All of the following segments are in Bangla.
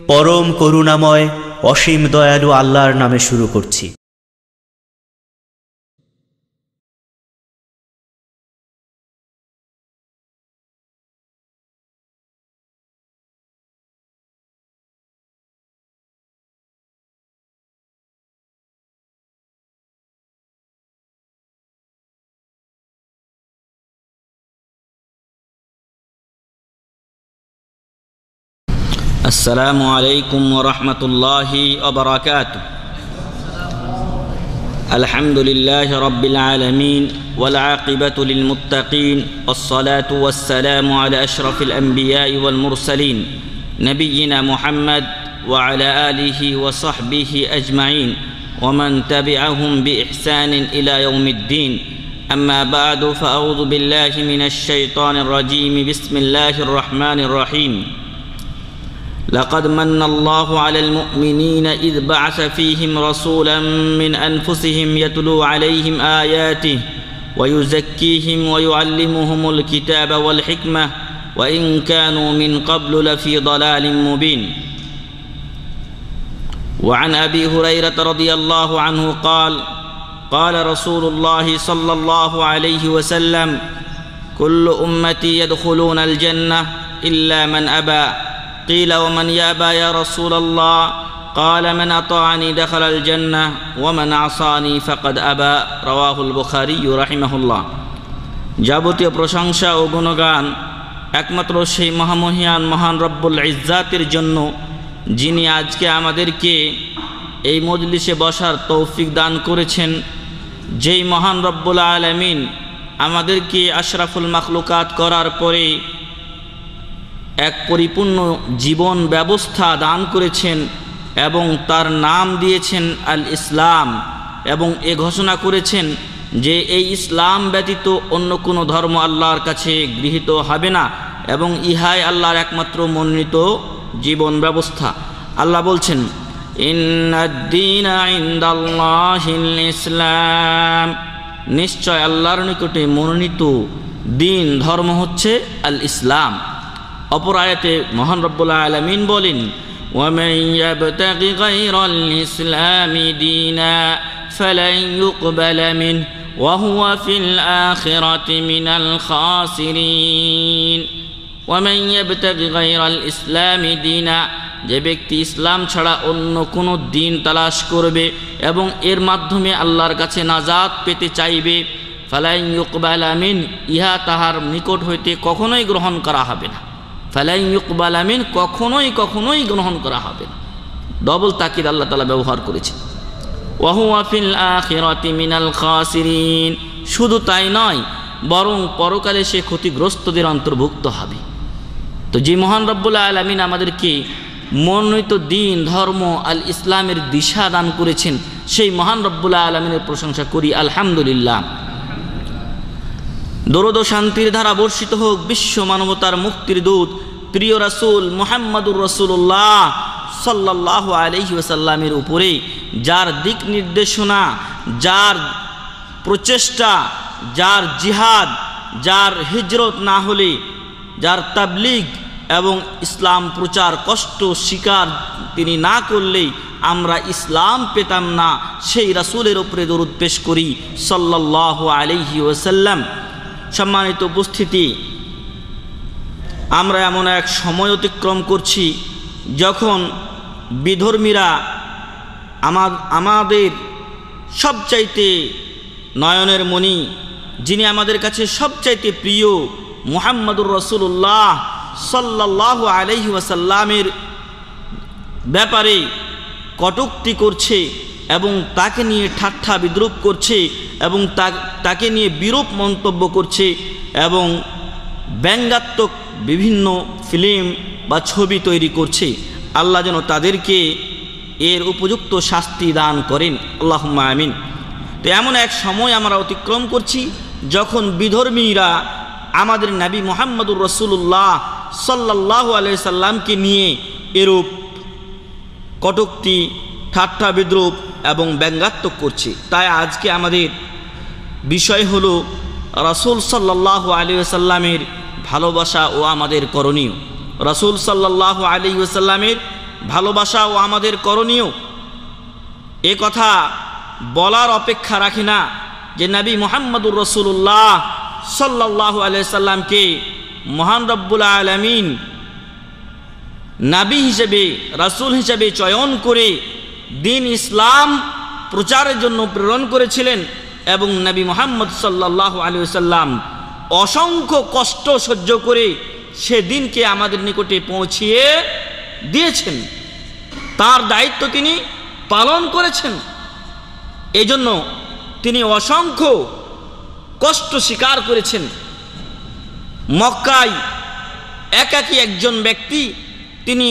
পরম করুণাময় অসীম দয়ালু আল্লাহর নামে শুরু করছি। আসসালামু আলাইকুম ওয়া রাহমাতুল্লাহি ওয়া বারাকাতুহু। আলহামদুলিল্লাহি রাব্বিল আলামিন ওয়াল আকিবাতু লিল মুত্তাকিন ওয়াস-সালাতু ওয়াস-সালামু আলা আশরাফিল আম্বিয়া'i ওয়াল মুরসালিন নবিয়্যিনা মুহাম্মদ ওয়া আলা আলিহি ওয়া সাহবিহি আজমাইন ওয়া মান তাবি'আহুম বিইহসানিন ইলা ইয়াউমিদ্দিন। আম্মা বা'দু ফাআউযু বিল্লাহি মিনাশ শাইতানির রাজীম। বিসমিল্লাহির রাহমানির রাহিম। لقد من الله على المؤمنين إذ بعث فيهم رسولا من أنفسهم يتلو عليهم آياته ويزكيهم ويعلمهم الكتاب والحكمة وإن كانوا من قبل لفي ضلال مبين. وعن أبي هريرة رضي الله عنه قال قال رسول الله صلى الله عليه وسلم كل أمتي يدخلون الجنة إلا من أبى قيل ومن يأبى يا رسول الله قال من أطاعني دخل الجنة ومن عصاني فقد أبى رواه البخاري رحمه الله। যাবতীয় প্রশংসা ও গুণগান একমাত্র সেই মহামহিয়ান মহান রব্বুল ইজ্জাতের জন্য, যিনি আজকে আমাদেরকে এই মজলিসে বসার তৌফিক দান করেছেন। যেই মহান রব্বুল আলামিন আমাদেরকে আশরাফুল মাখলুকাত করার পরে এক পরিপূর্ণ জীবন ব্যবস্থা দান করেছেন এবং তার নাম দিয়েছেন আল ইসলাম, এবং এ ঘোষণা করেছেন যে এই ইসলাম ব্যতীত অন্য কোনো ধর্ম আল্লাহর কাছে গৃহীত হবে না এবং ইহাই আল্লাহর একমাত্র মনোনীত জীবন ব্যবস্থা। আল্লাহ বলছেন ইন্নাদ-দীনা ইনদাল্লাহিল ইসলাম, নিশ্চয় আল্লাহর নিকটে মনোনীত দিন ধর্ম হচ্ছে আল ইসলাম। অপর আয়াতে মহান রব্বুল আলামিন বলেন ওয়ামান ইয়াবতাগি গায়রাল ইসলামি দীনা ফালান ইউকবালা মিনহু ওয়া হুয়া ফিল আখিরাতি মিনাল খাসিরিন। ওয়ামান ইয়াবতাগি গায়রাল ইসলামি দীনা, যে ব্যক্তি ইসলাম ছাড়া অন্য কোনো দিন তালাশ করবে এবং এর মাধ্যমে আল্লাহর কাছে নাজাত পেতে চাইবে, ফালান ইউকবালা মিনহু, ইহা তাহার নিকট হইতে কখনোই গ্রহণ করা হবে না। ফালান ইউকবালা মিনহু, কখনোই গ্রহণ করা হবে না। ডবল তাকিদ আল্লাহ তাআলা ব্যবহার করেছে। ওয়া হুয়া ফিল আখিরাতি মিনাল খাসিরিন, শুধু তাই নয় বরং পরকালে সে ক্ষতিগ্রস্তদের অন্তর্ভুক্ত হবে। তো যে মহান রব্বুল আলামিন আমাদেরকে মনোনীত দিন ধর্ম আল ইসলামের দিশা দান করেছেন, সেই মহান রব্বুল আলামিনের প্রশংসা করি আলহামদুলিল্লাহ। দরুদ ও শান্তির ধারা বর্ষিত হোক বিশ্ব মানবতার মুক্তির দূত প্রিয় রাসূল মুহাম্মদুর রাসূলুল্লাহ সাল্লাল্লাহু আলাইহি ওয়াসাল্লামের উপরে, যার দিক নির্দেশনা, যার প্রচেষ্টা, যার জিহাদ, যার হিজরত না হলে, যার তাবলীগ এবং ইসলাম প্রচার কষ্ট স্বীকার তিনি না করলেই আমরা ইসলাম পেতাম না, সেই রাসূলের উপরে দরুদ পেশ করি সাল্লাল্লাহু আলাইহি ওয়াসাল্লাম। সম্মানিত উপস্থিতি, আমরা এমন এক সময় অতিক্রম করছি যখন বিধর্মীরা আমাদের সবচাইতে নয়নের মণি, যিনি আমাদের কাছে সবচাইতে প্রিয় মুহাম্মদুর রাসূলুল্লাহ সাল্লাল্লাহু আলাইহি ওয়াসাল্লামের ব্যাপারে কটূক্তি করছে এবং তাকে নিয়ে ঠাট্টা বিদ্রূপ করছে এবং তাকে নিয়ে বিরূপ মন্তব্য করছে এবং ব্যঙ্গাত্মক বিভিন্ন ফিল্ম বা ছবি তৈরি করছে। আল্লাহ যেন তাদেরকে এর উপযুক্ত শাস্তি দান করেন, আল্লাহুম্মা আমিন। তো এমন এক সময় আমরা অতিক্রম করছি যখন বিধর্মীরা আমাদের নবী মুহাম্মদুর রাসূলুল্লাহ সাল্লাল্লাহু আলাইহি সাল্লামকে নিয়ে এরূপ কটূক্তি, ঠাট্টা বিদ্রূপ এবং ব্যঙ্গাত্মক করছে। তাই আজকে আমাদের বিষয় হলো রাসূল সাল্লাল্লাহু আলাইহি ওয়াসাল্লামের ভালোবাসা ও আমাদের করণীয়। রাসূল সাল্লাল্লাহু আলাইহি ওয়াসাল্লামের ভালোবাসা ও আমাদের করণীয় এ কথা বলার অপেক্ষা রাখে না যে নবী মুহাম্মদুর রাসূলুল্লাহ সাল্লাল্লাহু আলাইহি সাল্লামকে মহান রব্বুল আলামিন নবী হিসেবে, রাসূল হিসেবে চয়ন করে দ্বীন ইসলাম প্রচারের জন্য প্রেরণ করেছিলেন এবং নবী মুহাম্মদ সাল্লাল্লাহু আলাইহি ওয়াসাল্লাম অসংখ্য কষ্ট সহ্য করে সে দিনকে আমাদের নিকটে পৌঁছিয়ে দিয়েছেন। তার দায়িত্ব তিনি পালন করেছেন। এজন্য তিনি অসংখ্য কষ্ট স্বীকার করেছেন। মক্কায় একাকী একজন ব্যক্তি তিনি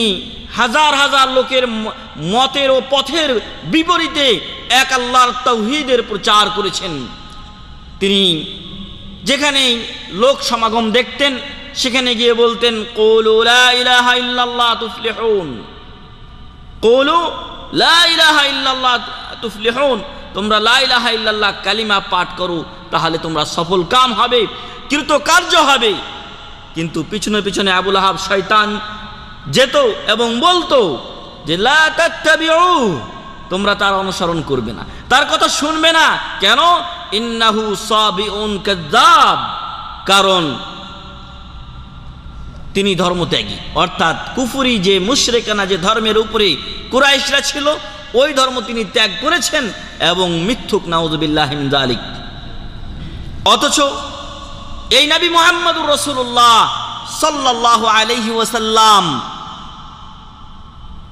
হাজার হাজার লোকের মতের ও পথের বিপরীতে এক আল্লাহর তাওহীদের প্রচার করেছেন। তিনি যেখানে লোক সমাগম দেখতেন সেখানে গিয়ে বলতেন, কুলু লা ইলাহা ইল্লাল্লাহ তুফলিহুন, কুলু লা ইলাহা ইল্লাল্লাহ তুফলিহুন, তোমরা লা ইলাহা ইল্লাল্লাহ কালিমা পাঠ করো, তাহলে তোমরা সফল কাম হবে, কৃতকার্য হবে। কিন্তু পিছনে পিছনে আবু লাহাব শয়তান যেত এবং বলতো যে লা তাত্তাবিউ, তোমরা তার অনুসরণ করবে না, তার কথা শুনবে না। কেন? ইন্নাহু সাবিউন কাযযাব, কারণ তিনি ধর্মত্যাগী, অর্থাৎ কুফরি যে মুশরিকানা যে ধর্মের উপরে কুরাইশরা ছিল ওই ধর্ম তিনি ত্যাগ করেছেন এবং মিথ্যুক, নাউযুবিল্লাহি মিন যালিক। অথচ এই নবী মুহাম্মদুর রাসূলুল্লাহ সাল্লাল্লাহু আলাইহি ওয়াসাল্লাম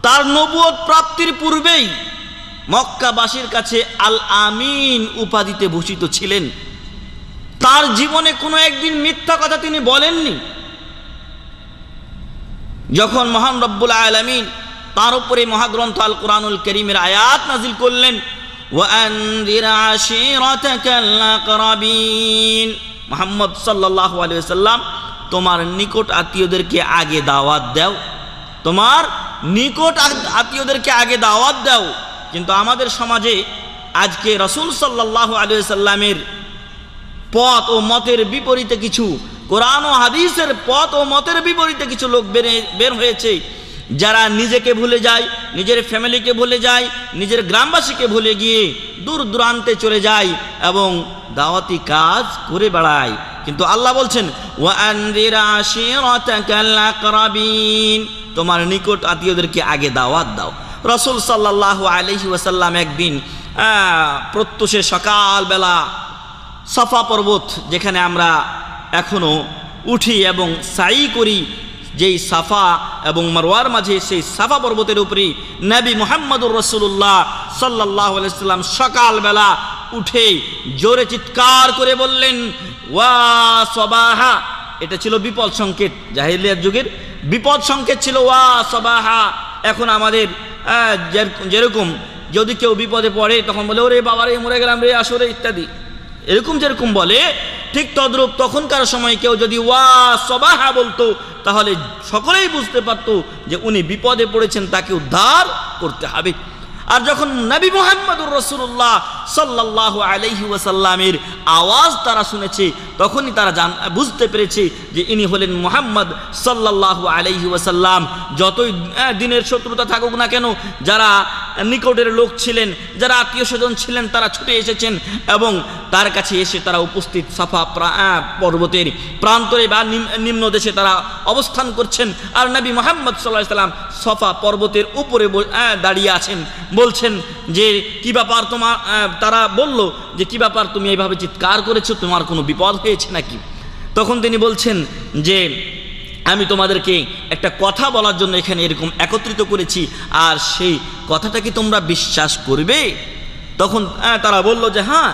তার নবুয়ত প্রাপ্তির পূর্বেই মক্কাবাসীর কাছে আল আমিন উপাধিতে ভূষিত ছিলেন। তার জীবনে কোনো একদিন মিথ্যা কথা তিনি বলেননি। যখন মহান রব্বুল আলামিন তার উপরে মহাগ্রন্থ আল কোরআনুল কারীমের আয়াত নাজিল করলেন, ওয়ানজির আশীরাতাকাল আকরাবিন, মুহাম্মদ সাল্লাল্লাহু আলাইহি ওয়াসাল্লাম তোমার নিকট আত্মীয়দেরকে আগে দাওয়াত দাও, তোমার নিকট আত্মীয়দেরকে আগে দাওয়াত দাও। কিন্তু আমাদের সমাজে আজকে রাসূল সাল্লাল্লাহু আলাইহি ওয়াসাল্লামের পথ ও মতের বিপরীতে কিছু, কোরআন ও হাদিসের পথ ও মতের বিপরীতে কিছু লোক বের হয়েছে, যারা নিজেকে ভুলে যায়, নিজের ফ্যামিলিকে ভুলে যায়, নিজের গ্রামবাসীকে ভুলে গিয়ে দূর দূরান্তে চলে যায় এবং দাওয়াতি কাজ করে বেড়ায়। কিন্তু আল্লাহ বলছেন, ওয়ানজির আশীরাতাকাল আকরাবিন, তোমার নিকট আত্মীয়দেরকে আগে দাওয়াত দাও। রাসূল সাল্লাল্লাহু আলাইহি ওয়াসাল্লাম একদিন প্রত্যুষে সকালবেলা সাফা পর্বত, যেখানে আমরা এখনো উঠি এবং সাই করি, যেই সাফা এবং মারওয়ার মাঝে সেই সাফা পর্বতের উপরে নবী মুহাম্মদুর রাসূলুল্লাহ সাল্লাল্লাহু আলাইহি ওয়াসাল্লাম সকালবেলা উঠে জোরে চিৎকার করে বললেন, ওয়া সবাহা। এটা ছিল বিপদ সংকেত, জাহেলিয়াত যুগের বিপদ সংকেত ছিল ওয়া সবাহা। এখন আমাদের যেরকম যদি কেউ বিপদে পড়ে তখন বলে, ওরে বাবা রে, মরে গেলাম রে, আসরে ইত্যাদি, এরকম যেরকম বলে, ঠিক তদ্রূপ তখনকার সময় কেউ যদি ওয়া সবাহা বলতো তাহলে সকলেই বুঝতে পারত যে উনি বিপদে পড়েছেন, তাকে উদ্ধার করতে হবে। আর যখন নবী মুহাম্মদুর রাসূলুল্লাহ সাল্লাল্লাহু আলাইহি ওয়াসাল্লামের আওয়াজ তারা শুনেছে, তখনই তারা বুঝতে পেরেছে যে ইনি হলেন মুহাম্মদ সাল্লাল্লাহু আলাইহি ওয়াসাল্লাম। যতই দিনের শত্রুতা থাকুক না কেন, যারা নিকটের লোক ছিলেন, যারা আত্মীয় স্বজন ছিলেন, তারা ছুটে এসেছেন এবং তার কাছে এসে তারা উপস্থিত সাফা পর্বতের প্রান্তরে বা নিম্ন দেশে তারা অবস্থান করছেন। আর নবী মুহাম্মদ সাল্লাল্লাহু আলাইহি ওয়াসাল্লাম সাফা পর্বতের উপরে দাঁড়িয়ে আছেন, বলছেন যে কি ব্যাপার তোমার, তারা বলল যে কি ব্যাপার, তুমি এইভাবে চিৎকার করেছো, তোমার কোনো বিপদ হয়েছে নাকি? তখন তিনি বলছেন যে আমি তোমাদেরকে একটা কথা বলার জন্য এখানে এরকম একত্রিত করেছি, আর সেই কথাটা কি তোমরা বিশ্বাস করবে? তখন তারা বলল যে হ্যাঁ,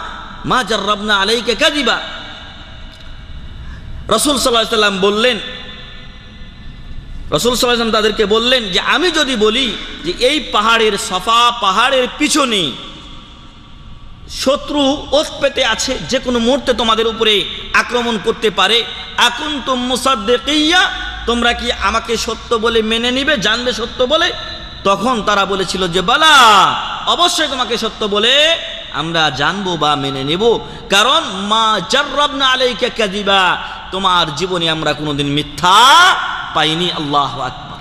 মা জাররাবনা আলাইকা কাযিবা। রাসূল সাল্লাল্লাহু আলাইহি ওয়াসাল্লাম বললেন, রাসূল সাল্লাল্লাহু আলাইহি ওয়াসাল্লাম তাদেরকে বললেন যে আমি যদি বলি যে এই পাহাড়ের, সাফা পাহাড়ের পিছনে শত্রু ওত পেতে আছে, যে কোনো মুহূর্তে তোমাদের উপরে আক্রমণ করতে পারে, আকুনতুম মুসাদ্দিকিয়া, তোমরা কি আমাকে সত্য বলে মেনে নিবে, জানবে সত্য বলে? তখন তারা বলেছিল যে বালা, অবশ্যই তোমাকে সত্য বলে আমরা জানবো বা মেনে নেব, কারণ মা জাররাবনা আলাইকা কাযিবা, তোমার জীবনে আমরা কোনোদিন মিথ্যা পাইনি। আল্লাহু আকবার,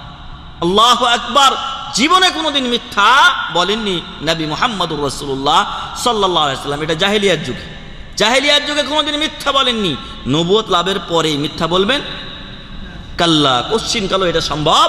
আল্লাহু আকবার। জীবনে কোনোদিন মিথ্যা বলেননি নবী মুহাম্মদুর রাসূলুল্লাহ সাল্লাল্লাহু আলাইহি ওয়াসাল্লাম। এটা জাহেলিয়াত যুগে, জাহেলিয়াত যুগে কোনোদিন মিথ্যা বলেননি। নবুয়ত লাভের পরে মিথ্যা বলবেন? কাল্লা, কোশ্চিন কালো এটা সম্ভব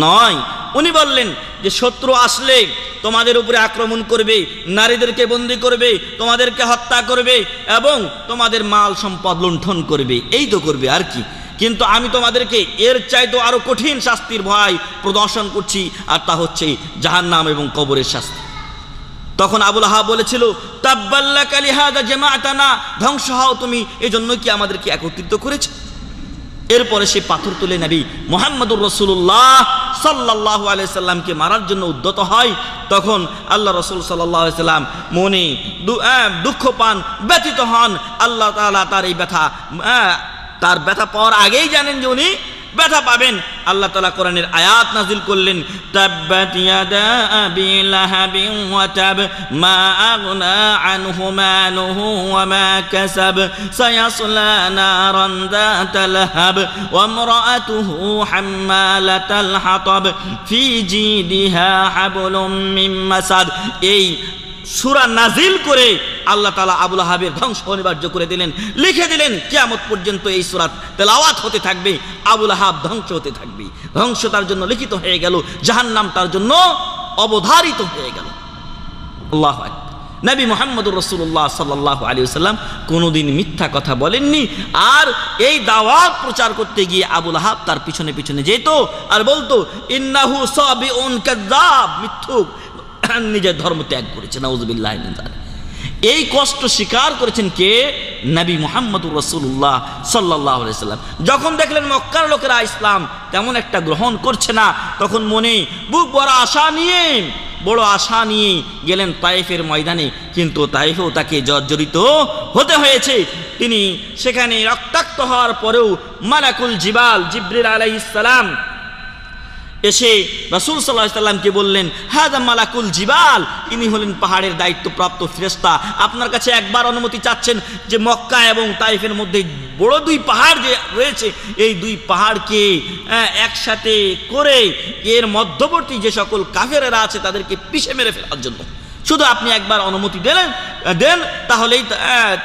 নয়। উনি বললেন যে শত্রু আসলে তোমাদের উপরে আক্রমণ করবে, নারীদেরকে বন্দী করবে, তোমাদেরকে হত্যা করবে এবং তোমাদের মাল সম্পদ লুণ্ঠন করবে, এই তো করবে আর কি। কিন্তু আমি তোমাদেরকে এর চাইতে আরো কঠিন শাস্তির ভয় প্রদর্শন করছি, আর তা হচ্ছে জাহান্নাম এবং কবরের শাস্তি। তখন আবু লাহাব বলেছিল, তাব্বাল্লাকা লিহাযা জামাআতানা, ধ্বংস হও তুমি, এজন্য কি আমাদেরকে একত্রিত করেছে। এরপরে সে পাথর তুলে নবী মুহাম্মদুর রাসূলুল্লাহ সাল্লাল্লাহু আলাইহি সাল্লামকে মারার জন্য উদ্যত হয়। তখন আল্লাহ রাসূল সাল্লাল্লাহু আলাইহি সাল্লাম মনে দুঃখ পান, ব্যথিত হন। আল্লাহ তাআলা তার এই তার ব্যথা পাওয়ার আগেই জানেন যে উনি ব্যথা পাবেন। আল্লাহ তাআলা কোরআনের আয়াত নাজিল করলেন, তাব্বাত ইয়াদা আবি লাহাবিন ওয়া তাব মা আগনা আনহু মালুহু ওয়া মা কাসাব সায়াসলা নারান যাতা লাহাব ওয়া ইমরাআতুহু হাম্মালাতাল হাতাব ফি জিদিহা হাবলুম মিন মাসাদ। এই সূরা নাজিল করে আল্লাহ তাআলা আবু লাহাবের ধ্বংস অনিবার্য করে দিলেন, লিখে দিলেন কিয়ামত পর্যন্ত এই সূরা তেলাওয়াত হতে থাকবে, আবু লাহাব ধ্বংস হতে থাকবে। ধ্বংস তার জন্য লিখিত হয়ে গেল, জাহান্নাম তার জন্য অবধারিত হয়ে গেল। আল্লাহু আকবার। নবী মুহাম্মদুর রাসূলুল্লাহ সাল্লাল্লাহু আলাইহি ওয়াসাল্লাম কোনোদিন মিথ্যা কথা বলেননি। আর এই দাওয়াত প্রচার করতে গিয়ে আবু লাহাব তার পিছনে পিছনে যেত আর বলতো, ইন্নাহু সাবিউন কাযাব, মিথ্যুক, নিজের ধর্ম ত্যাগ করেছে। নাউযুবিল্লাহি মিন যালিক। এই কষ্ট স্বীকার করেছেন কে? নবী মুহাম্মদুর রাসূলুল্লাহ সাল্লাল্লাহু আলাইহি ওয়াসাল্লাম। যখন দেখলেন মক্কার লোকেরা ইসলাম তেমন একটা গ্রহণ করছে না, তখন মনে বুক বড় আশা নিয়ে গেলেন তায়েফের ময়দানে। কিন্তু তায়েফেও তাকে জর্জরিত হতে হয়েছে। তিনি সেখানে রক্তাক্ত হওয়ার পরেও মালাকুল জিবাল জিবরিল আলাইহিস সালাম এসে রাসূল সাল্লাল্লাহু আলাইহি সাল্লামকে বললেন, হাযা মালাকুল জিবাল, ইনি হলেন পাহাড়ের দায়িত্বপ্রাপ্ত ফেরেশতা। আপনার কাছে একবার অনুমতি চাচ্ছেন যে মক্কা এবং তাইফের মধ্যে বড় দুই পাহাড় যে রয়েছে, এই দুই পাহাড়কে একসাথে করে এর মধ্যবর্তী যে সকল কাফেরেরা আছে তাদেরকে পিষে মেরে ফেলার জন্য শুধু আপনি একবার অনুমতি দেন, তাহলেই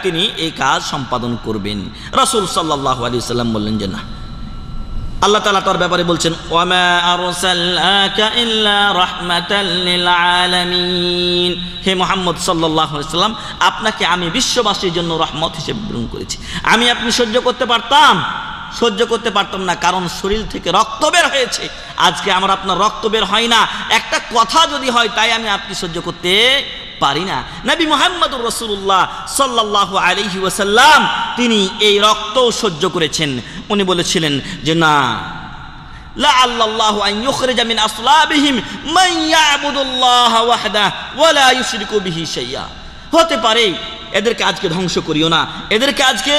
তিনি এই কাজ সম্পাদন করবেন। রাসূল সাল্লাল্লাহু আলাইহি সাল্লাম বললেন যে না। আল্লাহ তাআলা তার ব্যাপারে বলছেন, ওয়ামা আরসালনাকা ইল্লা রাহমাতাল লিল আলামিন, হে মুহাম্মদ সাল্লাল্লাহু আলাইহি সাল্লাম, আপনাকে আমি বিশ্ববাসীর জন্য রহমত হিসেবে প্রেরণ করেছি। আপনি সহ্য করতে পারতাম না, কারণ শরীর থেকে রক্ত বের হয়েছে। আজকে আমার আপনার রক্ত বের হয় না, একটা কথা যদি হয় তাই আপনি সহ্য করতে পারি না। নবী মুহাম্মদুর রাসূলুল্লাহ সাল্লাল্লাহু আলাইহি ওয়াসাল্লাম তিনি এই রক্ত সহ্য করেছেন। উনি বলেছিলেন যে না, লাআল্লাহু আন ইউখরিজা মিন আসলাবিহিম মান ইয়াবুদুল্লাহ ওয়াহদাহু ওয়া লা ইউশরিকু বিহি শাইআ। হতে পারে এদেরকে আজকে ধ্বংস করিও না, এদেরকে আজকে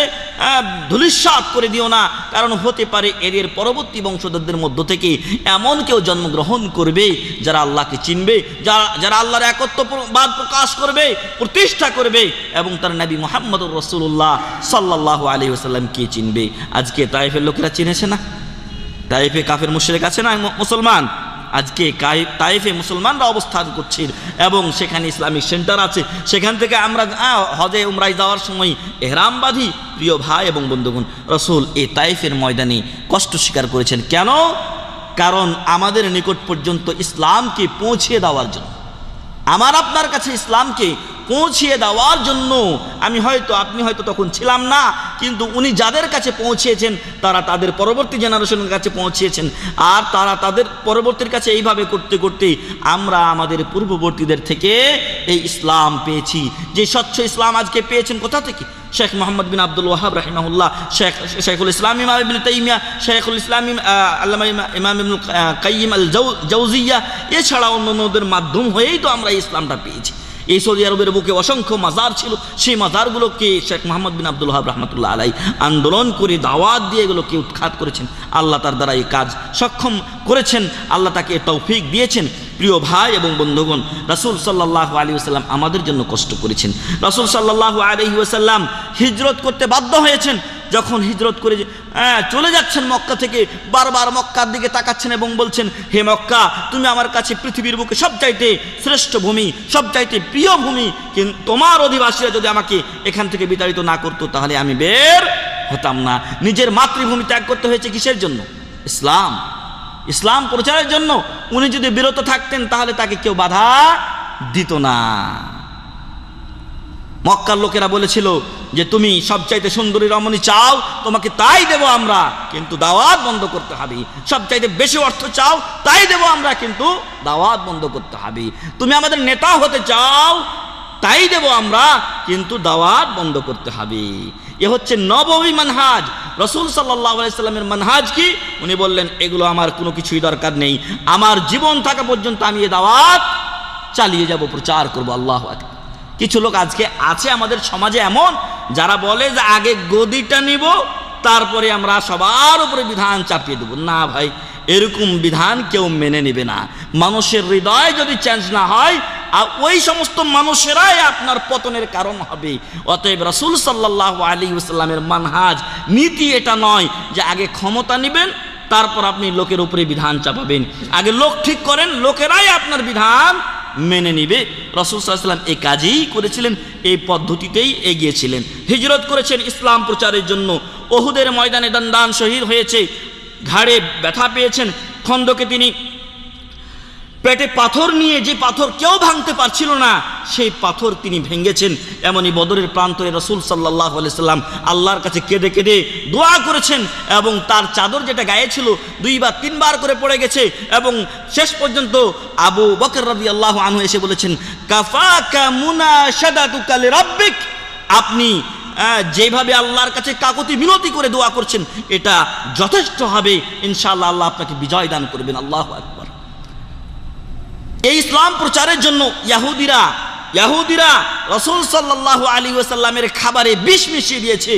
ধূলিসাৎ করে দিও না, কারণ হতে পারে এদের পরবর্তী বংশধরদের মধ্য থেকে এমন কেউ জন্মগ্রহণ করবে যারা আল্লাহকে চিনবে, যারা আল্লাহর একত্ববাদ প্রকাশ করবে, প্রতিষ্ঠা করবে এবং তার নবী মুহাম্মদুর রাসূলুল্লাহ সাল্লাল্লাহু আলাইহি ওয়াসাল্লামকে চিনবে। আজকে তায়েফের লোকেরা চিনেছে না? তায়েফে কাফের মুশরিক আছে না মুসলমান? আজকে তায়েফে মুসলমানরা অবস্থান করছে এবং সেখানে ইসলামিক সেন্টার আছে। সেখান থেকে আমরা হজে উমরায় যাওয়ার সময় এহরাম বাঁধি। প্রিয় ভাই এবং বন্ধুগণ, রাসূল এই তায়েফের ময়দানে কষ্ট স্বীকার করেছেন। কেন? কারণ আমাদের নিকট পর্যন্ত ইসলামকে পৌঁছিয়ে দেওয়ার জন্য, আমার আপনার কাছে ইসলামকে পৌঁছিয়ে দেওয়ার জন্য। আপনি হয়তো তখন ছিলাম না, কিন্তু উনি যাদের কাছে পৌঁছিয়েছেন তারা তাদের পরবর্তী জেনারেশনের কাছে পৌঁছিয়েছেন, আর তারা তাদের পরবর্তীর কাছে এইভাবে করতে করতে আমরা আমাদের পূর্ববর্তীদের থেকে এই ইসলাম পেয়েছি। যে স্বচ্ছ ইসলাম আজকে পেয়েছেন কোথা থেকে? শেখ মোহাম্মদ বিন আব্দুল ওয়াহাব রাহিমাহুল্লাহ, শেখুল ইসলাম ইমাম ইবনে তাইমিয়া, শেখুল ইসলাম আল্লামা ইমাম ইবনুল কাইয়িম আল জাওজিয়া, এছাড়া অন্যান্যদের মাধ্যম হয়েই তো আমরা ইসলামটা পেয়েছি। এই সৌদি আরবের বুকে অসংখ্য মাজার ছিল, সেই মাজারগুলোকে শেখ মোহাম্মদ বিন আব্দুল ওয়াহাব রাহমাতুল্লাহ আলাইহি আন্দোলন করে দাওয়াত দিয়ে এগুলোকে উৎখাত করেছেন। আল্লাহ তার দ্বারা এই কাজ সক্ষম করেছেন, আল্লাহ তাকে তৌফিক দিয়েছেন। প্রিয় ভাই এবং বন্ধুগণ, রাসূল সাল্লাল্লাহু আলাইহি ওয়াসাল্লাম আমাদের জন্য কষ্ট করেছেন। রাসূল সাল্লাল্লাহু আলাইহি ওয়াসাল্লাম হিজরত করতে বাধ্য হয়েছেন। যখন হিজরত করে চলে যাচ্ছেন মক্কা থেকে, বারবার মক্কার দিকে তাকাচ্ছেন এবং বলছেন, হে মক্কা, তুমি আমার কাছে পৃথিবীর বুকে সবচাইতে শ্রেষ্ঠ ভূমি, সবচাইতে প্রিয় ভূমি, কিন্তু তোমার অধিবাসীরা যদি আমাকে এখান থেকে বিতাড়িত না করতো তাহলে আমি বের হতাম না। নিজের মাতৃভূমি ত্যাগ করতে হয়েছে কিসের জন্য? ইসলাম, ইসলাম প্রচারের জন্য। উনি যদি বিরত থাকতেন তাহলে তাকে কেউ বাধা দিত না। মক্কার লোকেরা বলেছিল যে তুমি সবচাইতে সুন্দরী রমণী চাও, তোমাকে তাই দেব আমরা, কিন্তু দাওয়াত বন্ধ করতে হবে। সবচাইতে বেশি অর্থ চাও, তাই দেব আমরা, কিন্তু দাওয়াত বন্ধ করতে হবে। তুমি আমাদের নেতা হতে চাও, তাই দেব আমরা, কিন্তু দাওয়াত বন্ধ করতে হবে। এ হচ্ছে নববী মানহাজ। রাসূল সাল্লাল্লাহু আলাইহি সাল্লামের মানহাজ কি? উনি বললেন, এগুলো আমার কোনো কিছুই দরকার নেই, আমার জীবন থাকা পর্যন্ত আমি এ দাওয়াত চালিয়ে যাব, প্রচার করব। আল্লাহু আকবার। কিছু লোক আজকে আছে আমাদের সমাজে এমন, যারা বলে যে আগে গদিটা নিব, তারপরে আমরা সবার উপরে বিধান চাপিয়ে দেব। না ভাই, এরকম বিধান কেউ মেনে নেবে না। মানুষের হৃদয় যদি চেঞ্জ না হয়, আর ওই সমস্ত মানুষেরাই আপনার পতনের কারণ হবে। অতএব রাসূল সাল্লাল্লাহু আলাইহি ওয়াসাল্লামের মানহাজ, নীতি এটা নয় যে আগে ক্ষমতা নেবেন, তারপর আপনি লোকের উপরে বিধান চাপাবেন। আগে লোক ঠিক করেন, লোকেরাই আপনার বিধান মেনে নিবে। রাসূল সাল্লাল্লাহু আলাইহি ওয়াসাল্লাম এই কাজই করেছিলেন, এই পদ্ধতিতেই এগিয়েছিলেন। হিজরত করেছেন ইসলাম প্রচারের জন্য। উহুদের ময়দানে দান শহীদ হয়েছে, ঘাড়ে ব্যথা পেয়েছেন। খন্দকে তিনি পেটে পাথর নিয়ে, যে পাথর কেউ ভাঙতে পারছিল না, সেই পাথর তিনি ভেঙেছেন। এমনই বদরের প্রান্তরে রাসূল সাল্লাল্লাহু আলাইহি সাল্লাম আল্লাহর কাছে কেঁদে কেঁদে দোয়া করেছেন, এবং তার চাদর যেটা গায়ে ছিল 2 বা 3 বার করে পড়ে গেছে, এবং শেষ পর্যন্ত আবু বকর রাদিয়াল্লাহু আনহু এসে বলেছেন, কাফাকা মুনাশাদাতুকা লিরাব্বিক, আপনি যেভাবে আল্লাহর কাছে কাকুতি মিনতি করে দোয়া করছেন, এটা যথেষ্ট হবে, ইনশাআল্লাহ আল্লাহ আপনাকে বিজয় দান করবেন। আল্লাহু আকবার। এই ইসলাম প্রচারের জন্য ইয়াহুদিরা রাসূল সাল্লাল্লাহু আলাইহি ওয়াসাল্লামের খাবারে বিষ মিশিয়ে দিয়েছে।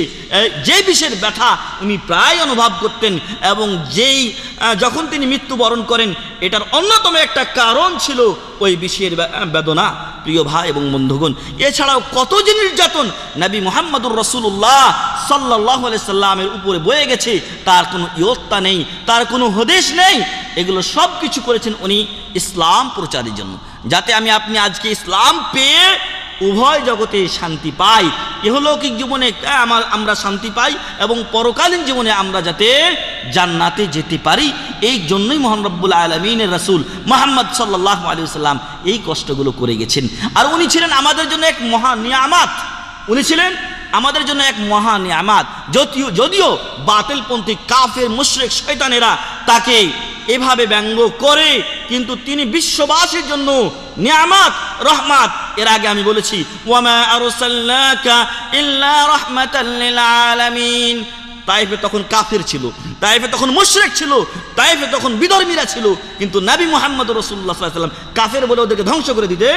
যে বিষের ব্যথা উনি প্রায় অনুভব করতেন, এবং যখন তিনি মৃত্যুবরণ করেন, এটার অন্যতম একটা কারণ ছিল ওই বিষের বেদনা। প্রিয় ভাই এবং বন্ধুগণ, এছাড়াও কত যে নির্যাতন নবী মুহাম্মদুর রাসূলুল্লাহ সাল্লাল্লাহু আলাইহি সাল্লামের উপরে বয়ে গেছে, তার কোনো ইয়ত্তা নেই, তার কোনো হদিস নেই। এগুলো সব কিছু করেছেন উনি ইসলাম প্রচারের জন্য, যাতে আপনি আজকে ইসলাম পেয়ে উভয় জগতে শান্তি পাই। ইহলৌকিক জীবনে আমরা শান্তি পাই, এবং পরকালীন জীবনে আমরা যাতে জান্নাতে যেতে পারি। এই জন্যই মহান রব্বুল আলামিনের রাসূল মুহাম্মদ সাল্লাল্লাহু আলাইহি ওয়াসাল্লাম এই কষ্টগুলো করে গেছেন। আর উনি ছিলেন আমাদের জন্য এক মহা নিয়ামত। উনি ছিলেন আমাদের জন্য এক মহা নিয়ামত। যদিও বাতিলপন্থী কাফের মুশরিক শয়তানেরা তাকে এভাবে ব্যঙ্গ করে, কিন্তু তিনি বিশ্ববাসীর জন্য নিয়ামত, রহমত। এর আগে আমি বলেছি, ওয়ামা আরসালনাকা ইল্লা রাহমাতাল লিল আলামিন। তায়েফে তখন কাফের ছিল, তায়েফে তখন মুশরিক ছিল, তায়েফে তখন বিধর্মীরা ছিল, কিন্তু নবী মুহাম্মদ রাসূলুল্লাহ সাল্লাল্লাহু আলাইহি ওয়াসাল্লাম কাফের বলে ওদেরকে ধ্বংস করে দিতে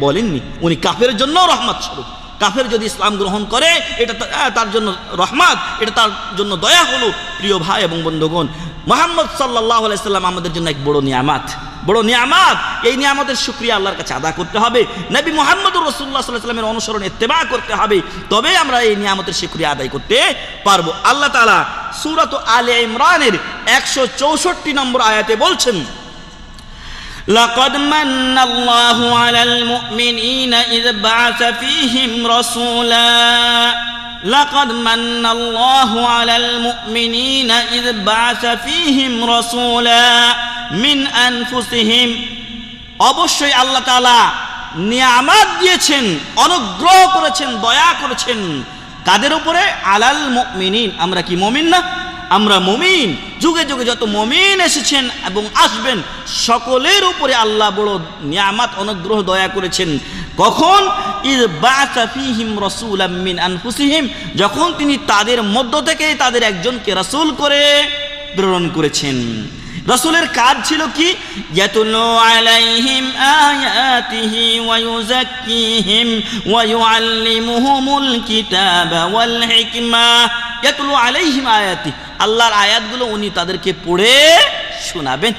বলেননি। উনি কাফের জন্য রহমত স্বরূপ। কাফের যদি ইসলাম গ্রহণ করে, এটা তার জন্য রহমত, এটা তার জন্য দয়া হলো। প্রিয় ভাই এবং বন্ধুগণ, মুহাম্মদ সাল্লাল্লাহু আলাইহি ওয়াসাল্লাম আমাদের জন্য এক বড় নিয়ামত, বড় নিয়ামত। এই নিয়ামতের শুকরিয়া আল্লাহর কাছে আদা করতে হবে। নবী মুহাম্মদুর রাসূলুল্লাহ সাল্লাল্লাহু আলাইহি ওয়াসাল্লামের অনুসরণ ইত্তেবা করতে হবে, তবে আমরা এই নিয়ামতের শুকরিয়া আদায় করতে পারবো। আল্লাহ তাআলা সূরাত আলে ইমরানের 164 নম্বর আয়াতে বলছেন, লাকাদ মান্নাল্লাহু আলাল মুমিনিনা ইয বা'আসা ফীহিম রাসূলা। লাকাদ মান্নাল্লাহু আলাল মুমিনিনা ইয বা'আসা ফীহিম রাসূলা মিন আনফুসিহিম। অবশ্যই আল্লাহ তাআলা নিয়ামত দিয়েছেন, অনুগ্রহ করেছেন, দয়া করেছেন কাদের উপরে? আলাল মুমিনিন। আমরা কি মুমিন না? আমরা মুমিন। যুগে যুগে যত মুমিন এসেছেন এবং আসবেন, সকলের উপরে আল্লাহ বড় নিয়ামত, অনুগ্রহ, দয়া করেছেন। কখন? ইয বা'আসা ফীহিম রাসূলাম মিন আনফুসিহিম, যখন তিনি তাদের মধ্য থেকে তাদের একজনকে রাসূল করে প্রেরণ করেছেন। রাসূলের কাজ ছিল কি? ইয়াতুলু আলাইহিম আয়াতিহি ওয়া ইউযাক্কিহিম ওয়া ইউআল্লিমুহুমুল কিতাবা ওয়াল হিকমা। ইয়াতুলু আলাইহিম আয়াতি, আল্লাহর আয়াতগুলো উনি তাদেরকে পড়ে শোনাবেন।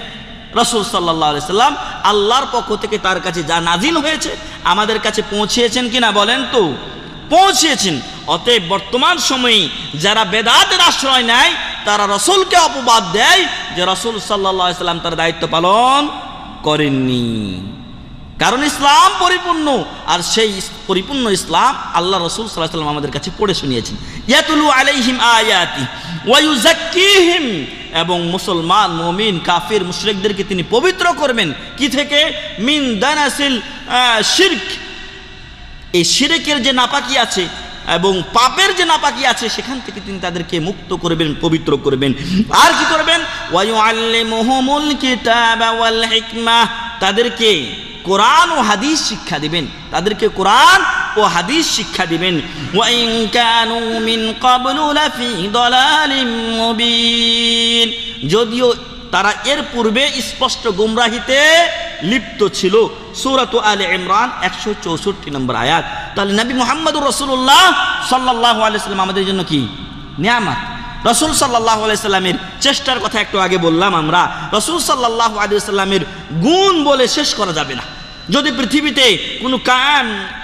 রাসূল সাল্লাল্লাহু আলাইহি সাল্লাম আল্লাহর পক্ষ থেকে তার কাছে যা নাজিল হয়েছে আমাদের কাছে পৌঁছিয়েছেন কিনা বলেন তো? পৌঁছিয়েছেন। অতএব বর্তমান সময়ে যারা বেদাতের আশ্রয় নেয় তারা রাসূলকে অপবাদ দেয় যে রাসূল সাল্লাল্লাহু আলাইহি সাল্লাম তার দায়িত্ব পালন করেননি। কারণ ইসলাম পরিপূর্ণ, আর সেই পরিপূর্ণ ইসলাম আল্লাহ রাসূল সাল্লাল্লাহু আলাইহি সাল্লাম আমাদের কাছে পড়ে শুনিয়েছেন। ইয়াতুলু আলাইহিম আয়াতি ওয়া ইউযাক্কিহিম, এবং মুসলমান মুমিন কাফির মুশরিকদেরকে তিনি পবিত্র করবেন কি থেকে? মিন দানাসিল শিরক, এই শিরকের যে নাপাকি আছে এবং পাপের যে নাপাকি আছে সেখান থেকে তিনি তাদেরকে মুক্ত করবেন, পবিত্র করবেন। আর কি করবেন? ওয়া ইউআল্লিমুহুমুল কিতাবা ওয়াল হিকমাহ, তাদেরকে কোরআন ও হাদিস শিক্ষা দিবেন, তাদেরকে কোরআন ও হাদিস শিক্ষা দিবেন। ওয়া ইন কানু মিন ক্বাবলু লাফি দালালিম মুবিন, যদিও তারা এর পূর্বে স্পষ্ট গুমরাহিতে লিপ্ত ছিল। সূরাত আলে ইমরান 164 নম্বর আয়াত। তাহলে নবী মুহাম্মদুর রাসূলুল্লাহ সাল্লাল্লাহু আলাইহি ওয়াসাল্লাম আমাদের জন্য কি নিয়ামত। রাসূল সাল্লাল্লাহু আলাইহি ওয়াসাল্লামের চেষ্টার কথা একটু আগে বললাম আমরা। রাসূল সাল্লাল্লাহু আলাইহি ওয়াসাল্লামের গুণ বলে শেষ করা যাবে না। যদি পৃথিবীতে কোনো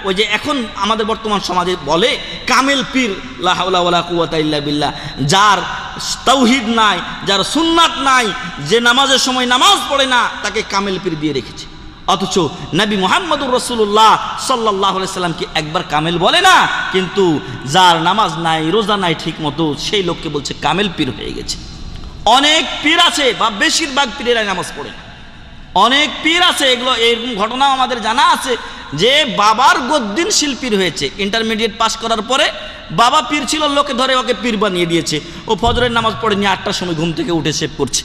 ওই যে এখন আমাদের বর্তমান সমাজে বলে কামেল পীর, লা হাওলা ওয়ালা কুওয়াতা ইল্লা বিল্লাহ, যার তাওহীদ নাই, যার সুন্নাত নাই, যে নামাজের সময় নামাজ পড়ে না, তাকে কামেল পীর দিয়ে রেখেছে। অথচ নবী মুহাম্মদুর রাসূলুল্লাহ সাল্লাল্লাহু আলাইহি সাল্লামকে একবার কামেল বলে না, কিন্তু যার নামাজ নাই, রোজা নাই ঠিক মতো, সেই লোককে বলছে কামেল পীর হয়ে গেছে। অনেক পীর আছে বা বেশিরভাগ পীরেরা নামাজ পড়ে না। অনেক পীর আছে, এগুলো এরকম ঘটনাও আমাদের জানা আছে যে বাবার গদ্দিন শিল্পীর হয়েছে। ইন্টারমিডিয়েট পাস করার পরে বাবা পীর ছিল, লোকে ধরে ওকে পীর বানিয়ে দিয়েছে। ও ফজরের নামাজ পড়ে নিয়ে 8টার সময় ঘুম থেকে উঠে সেভ করছে।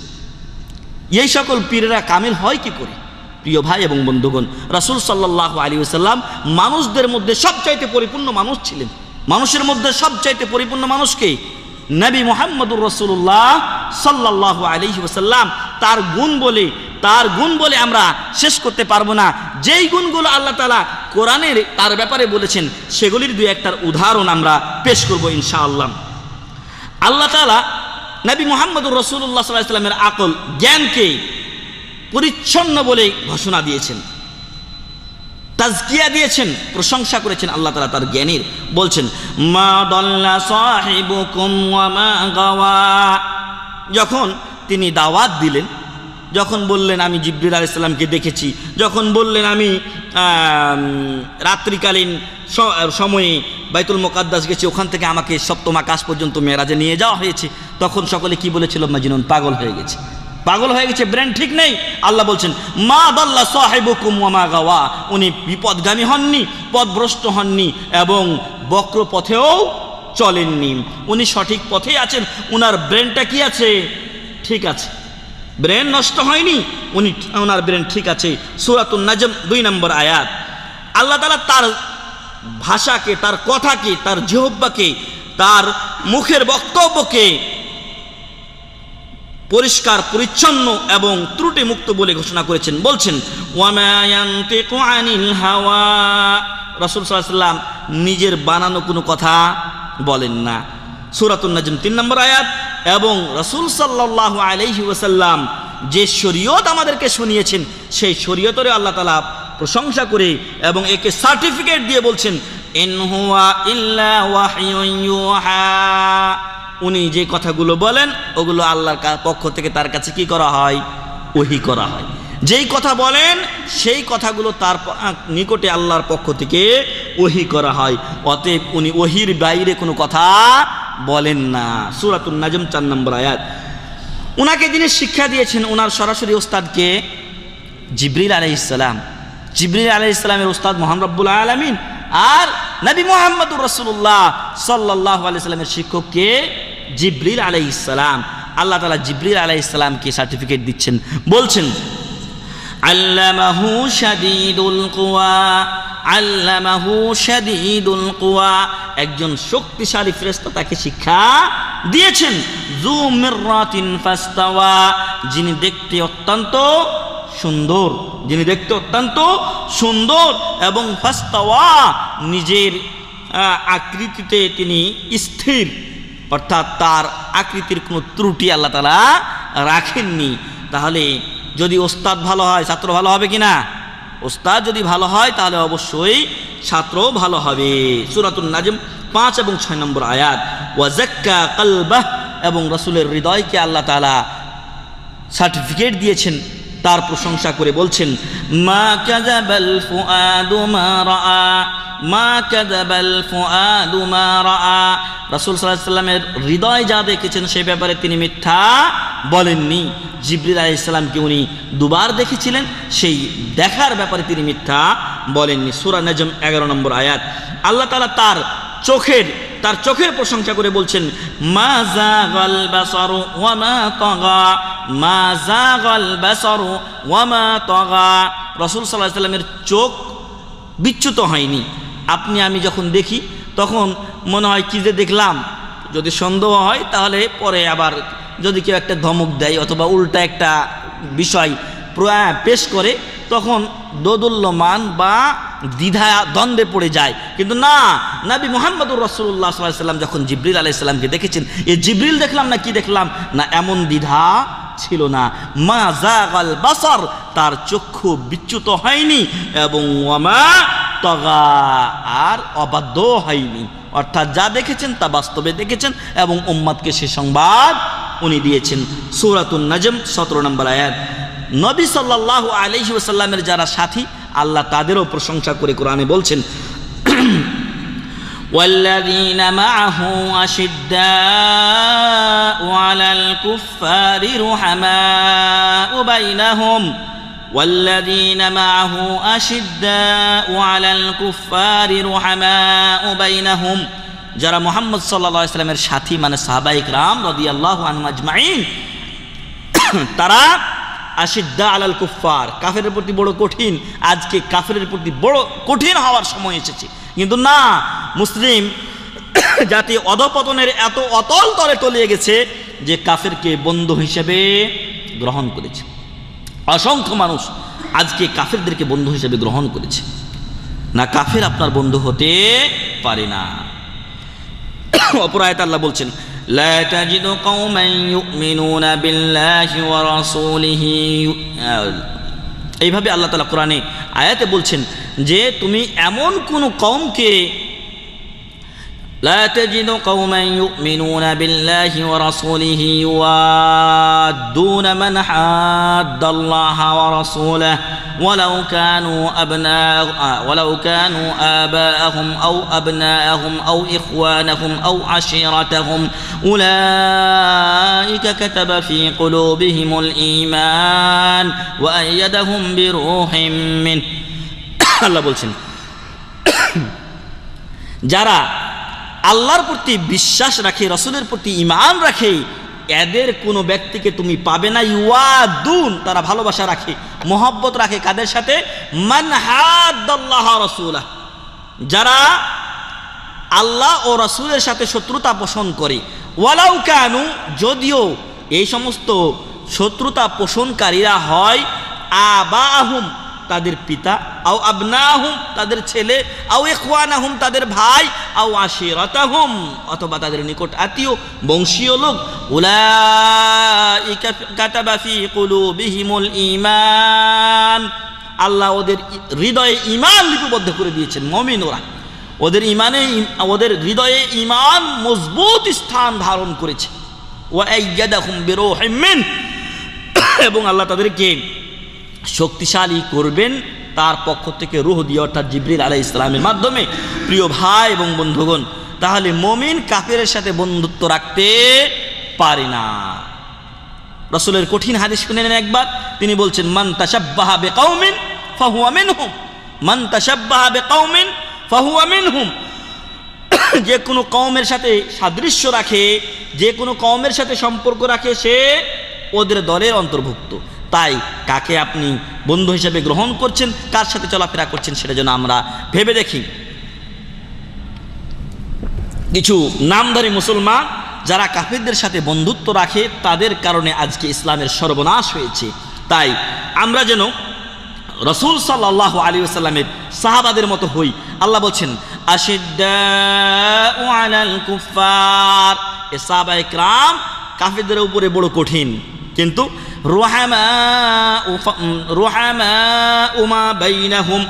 এই সকল পীরেরা কামিল হয় কি করে? প্রিয় ভাই এবং বন্ধুগণ, রাসূল সাল্লাল্লাহু আলাইহি ওয়াসাল্লাম মানুষদের মধ্যে সবচাইতে পরিপূর্ণ মানুষ ছিলেন। মানুষের মধ্যে সবচাইতে পরিপূর্ণ মানুষকে নবী মুহাম্মদুর রাসূলুল্লাহ সাল্লাল্লাহু আলাইহি ওয়াসাল্লাম। তার গুণ বলে আমরা শেষ করতে পারবো না। যেই গুণগুলো আল্লাহ তাআলা কোরআনের তার ব্যাপারে বলেছেন সেগুলির দুই একটার উদাহরণ আমরা পেশ করব ইনশাআল্লাহ। আল্লাহ তাআলা নবী মুহাম্মদুর রাসূলুল্লাহ সাল্লাল্লাহু আলাইহি ওয়াসাল্লামের আকল, জ্ঞানকে পরিচ্ছন্ন বলে ঘোষণা দিয়েছেন, তাজকিয়া দিয়েছেন, প্রশংসা করেছেন আল্লাহ তাআলা তার জ্ঞানের। বলছেন মা দাল্লা সাহিবুকুম ওয়া মা গাওয়া। যখন তিনি দাওয়াত দিলেন, যখন বললেন আমি জিবরিল আলাইহিস সালামকে দেখেছি, যখন বললেন আমি রাত্রিকালীন সময়ে বাইতুল মুকাদ্দাস গেছি, ওখান থেকে আমাকে সপ্তম আকাশ পর্যন্ত মেরাজে নিয়ে যাওয়া হয়েছে, তখন সকলে কি বলেছিল? মাজনুন, পাগল হয়ে গেছে, পাগল হয়ে গেছে, ব্রেন ঠিক নেই। আল্লাহ বলছেন মা দাল্লা সাহিবুকুম ওয়া মা গাওয়া, উনি বিপদগামী হননি, পথভ্রষ্ট হননি এবং বক্র পথেও চলেননি, উনি সঠিক পথেই আছেন। উনার ব্রেনটা কি আছে? ঠিক আছে, ব্রেন নষ্ট হয়নি, ওনার ব্রেন ঠিক আছে। সূরাতুন নাজম 2 নম্বর আয়াত। আল্লাহ তাআলা তার ভাষাকে, তার কথাকে, তার জিহ্বাকে, তার মুখের বক্তব্যকে পরিষ্কার পরিচ্ছন্ন এবং ত্রুটি মুক্ত বলে ঘোষণা করেছেন। বলছেন ওয়া মা ইয়ানতিকু আনিল হাওয়া, রাসূল সাল্লাল্লাহু আলাইহি ওয়াসাল্লাম নিজের বানানো কোনো কথা বলেন না। সূরাতুন নাজম 3 নম্বর আয়াত। এবং রাসূল সাল্লাল্লাহু আলাইহি ওয়াসাল্লাম যে শরীয়ত আমাদেরকে শুনিয়েছেন সেই শরীয়তের আল্লাহ তাআলা প্রশংসা করে এবং একে সার্টিফিকেট দিয়ে বলছেন ইন হুয়া ইল্লা ওয়াহয়ুন ইউহা, উনি যে কথাগুলো বলেন ওগুলো আল্লাহর পক্ষ থেকে তার কাছে কি করা হয়? ওহী করা হয়। যেই কথা বলেন সেই কথাগুলো তার নিকটে আল্লাহর পক্ষ থেকে ওহী করা হয়। অতএব উনি ওহীর বাইরে কোনো কথা বলেন না। সূরাতুন নাজম 4 নম্বর আয়াত। উনাকে যিনি শিক্ষা দিয়েছেন, ওনার সরাসরি ওস্তাদকে জিবরিল আলাইহিস সালাম। জিবরিল আলাইহিস সালামের ওস্তাদ মহান রব্বুল আলামিন, আর নবী মুহাম্মদুর রাসূলুল্লাহ সাল্লাল্লাহু আলাইহি সাল্লামের শিক্ষককে জিবরিল আলাইহিস সালাম। আল্লাহ তাআলা জিবরিল আলাইহিস সালামকে সার্টিফিকেট দিচ্ছেন, বলছেন আল্লামাহু শাদীদুল কুওয়া, আল্লামাহু শাদীদুল কুওয়া, একজন শক্তিশালী ফেরেশতা তাকে শিক্ষা দিয়েছেন। যু মিররাতিন ফাস্তাওয়া, যিনি দেখতে অত্যন্ত সুন্দর, যিনি দেখতে অত্যন্ত সুন্দর এবং ফাস্তাওয়া, নিজের আকৃতিতে তিনি স্থির, অর্থাৎ তার আকৃতির কোনো ত্রুটি আল্লাহ তাআলা রাখেননি। তাহলে যদি ওস্তাদ ভালো হয় ছাত্র ভালো হবে কি না? ওস্তাদ যদি ভালো হয় তাহলে অবশ্যই ছাত্র ভালো হবে। সূরাতুন নাজম 5 এবং 6 নম্বর আয়াত। ওয়া যাক্কা কলবাহ, এবং রাসূলের হৃদয়কে আল্লাহ তাআলা সার্টিফিকেট দিয়েছেন, তার প্রশংসা করে বলছেন মা কাযাবাল ফুআদু মা রাআ, মা কাযাবাল ফুআদু মা রাআ। রাসূল সাল্লাল্লাহু আলাইহি ওয়াসাল্লামের হৃদয় যা দেখেছেন সে ব্যাপারে তিনি মিথ্যা বলেননি। জিবরিল আলাইহিস সালামকে উনি দুবার দেখেছিলেন, সেই দেখার ব্যাপারে তিনি মিথ্যা বলেননি। সূরা নাজম 11 নম্বর আয়াত। আল্লাহ তাআলা তার চোখের প্রশংসা করে বলছেন মা যাগাল বাসারু ওয়া মা তাগা, মা যাগাল বাসারু ওয়া মা তাগা। রাসূল সাল্লাল্লাহু আলাইহি ওয়াসাল্লামের চোখ বিচ্যুত হয়নি। আপনি আমি যখন দেখি তখন মনে হয় কি যে দেখলাম, যদি সন্দেহ হয় তাহলে পরে আবার যদি কেউ একটা ধমক দেয় অথবা উল্টা একটা বিষয় পেশ করে তখন দোদুল্যমান বা দ্বিধা দ্বন্দ্বে পড়ে যায়। কিন্তু না, নবী মুহাম্মদুর রাসূলুল্লাহ সাল্লাল্লাহু আলাইহি ওয়াসাল্লাম যখন জিবরিল আলাইহিস সালামকে দেখেছেন, জিবরিল দেখলাম না কি দেখলাম না, এমন দ্বিধা ছিল না। মা যাগাল বাসার, তার চক্ষু বিচ্যুত হয়নি, এবং ওয়ামা তাগা, আর অবাধ্য হয়নি। অর্থাৎ যা দেখেছেন তা বাস্তবে দেখেছেন এবং উম্মতকে সে সংবাদ উনি দিয়েছেন। সূরাতুন নাজম 17 নম্বর আয়াত। নবী সাল্লাল্লাহু আলাইহি ওয়াসাল্লামের যারা সাথী, আল্লাহ তাদেরও প্রশংসা করে কোরআনে বলছেন والذين معه أشداء على الكفار رحماء بينهم، والذين معه أشداء على الكفار رحماء بينهم। যারা মুহাম্মদ সাল্লাল্লাহু আলাইহি ওয়াসাল্লামের সাথী মানে সাহাবায়ে কিরাম রাদিয়াল্লাহু আনহুম আজমাইন, তারা আশিদ্দা আলাল কুফার, কাফেরের প্রতি বড় কঠিন। আজকে কাফেরের প্রতি বড় কঠিন হওয়ার সময় এসেছে, কিন্তু না, মুসলিম জাতি অধপতনের এত অতল তলে তলিয়ে গেছে যে কাফেরকে বন্ধু হিসেবে গ্রহণ করেছে। অসংখ্য মানুষ আজকে কাফেরদেরকে বন্ধু হিসেবে গ্রহণ করেছে। না, কাফের আপনার বন্ধু হতে পারে না। অপর আয়াতে আল্লাহ বলছেন لا تجد قوما يؤمنون بالله ورسوله। এইভাবে আল্লাহ তাআলা কোরআনে আয়াতে বলছেন যে তুমি এমন কোন কওমকে, لا تجد قوما يؤمنون بالله ورسوله يوادون من حاد الله ورسوله ولو كانوا آباءهم أو أبناءهم أو إخوانهم أو عشيرتهم أولئك كتب في قلوبهم الإيمان وأيدهم بروح منه। আল্লাহ বলছেন যারা আল্লাহর প্রতি বিশ্বাস রাখে, রাসূলের প্রতি ঈমান রাখে, এদের কোনো ব্যক্তিকে তুমি পাবে না ইউয়াদুন, তারা ভালোবাসা রাখে, মহব্বত রাখে কাদের সাথে? মান হাদ্দাল্লাহ রাসূলাহ, যারা আল্লাহ ও রাসূলের সাথে শত্রুতা পোষণ করে। ওয়ালাউ কানু, যদিও এই সমস্ত শত্রুতা পোষণকারীরা হয় আবাহুম, তাদের পিতা, আও আবনাহুম, তাদের ছেলে, আও ইখওয়ানাহুম, তাদের ভাই, আও আশিরাতাহুম, অথবা তাদের নিকট আত্মীয় বংশীয় লোক। উলাইকা কাতাবা ফি কুলুবিহিমুল ঈমান, আল্লাহ ওদের হৃদয়ে ঈমান লিপিবদ্ধ করে দিয়েছেন। মুমিন ওরা, ওদের হৃদয়ে ঈমান মজবুত স্থান ধারণ করেছে। ওয়া আইয়াদাহুম বিরূহিম মিন, এবং আল্লাহ তাদেরকে শক্তিশালী করবেন তার পক্ষ থেকে রূহ দিয়ে, অর্থাৎ জিবরিল আলাইহিস সালামের মাধ্যমে। প্রিয় ভাই এবং বন্ধুগণ, তাহলে মুমিন কাফেরের সাথে বন্ধুত্ব রাখতে পারে না। রাসূলের কঠিন হাদিস শুনেন একবার, তিনি বলছেন মান তাশাব্বাহা বিকাউমিন ফাহুয়া মিনহুম, মান তাশাব্বাহা বিকাউমিন ফাহুয়া মিনহুম। যে কোনো কওমের সাথে সাদৃশ্য রাখে, যে কোনো কওমের সাথে সম্পর্ক রাখে, সে ওদের দলের অন্তর্ভুক্ত। তাই কাকে আপনি বন্ধু হিসেবে গ্রহণ করছেন, কার সাথে চলাফেরা করছেন, সেটা যেন আমরা ভেবে দেখি। কিছু নামধারী মুসলমান যারা কাফেরদের সাথে বন্ধুত্ব রাখে, তাদের কারণে আজকে ইসলামের সর্বনাশ হয়েছে। তাই আমরা যেন রাসূল সাল্লাল্লাহু আলাইহি ওয়াসাল্লামের সাহাবাদের মতো হই। আল্লাহ বলছেন আশিদ্দাউ আলাল কুফার, সাহাবায়ে কিরাম কাফেরদের উপরে বড় কঠিন, কিন্তু রুহামাউবাইনাহুম,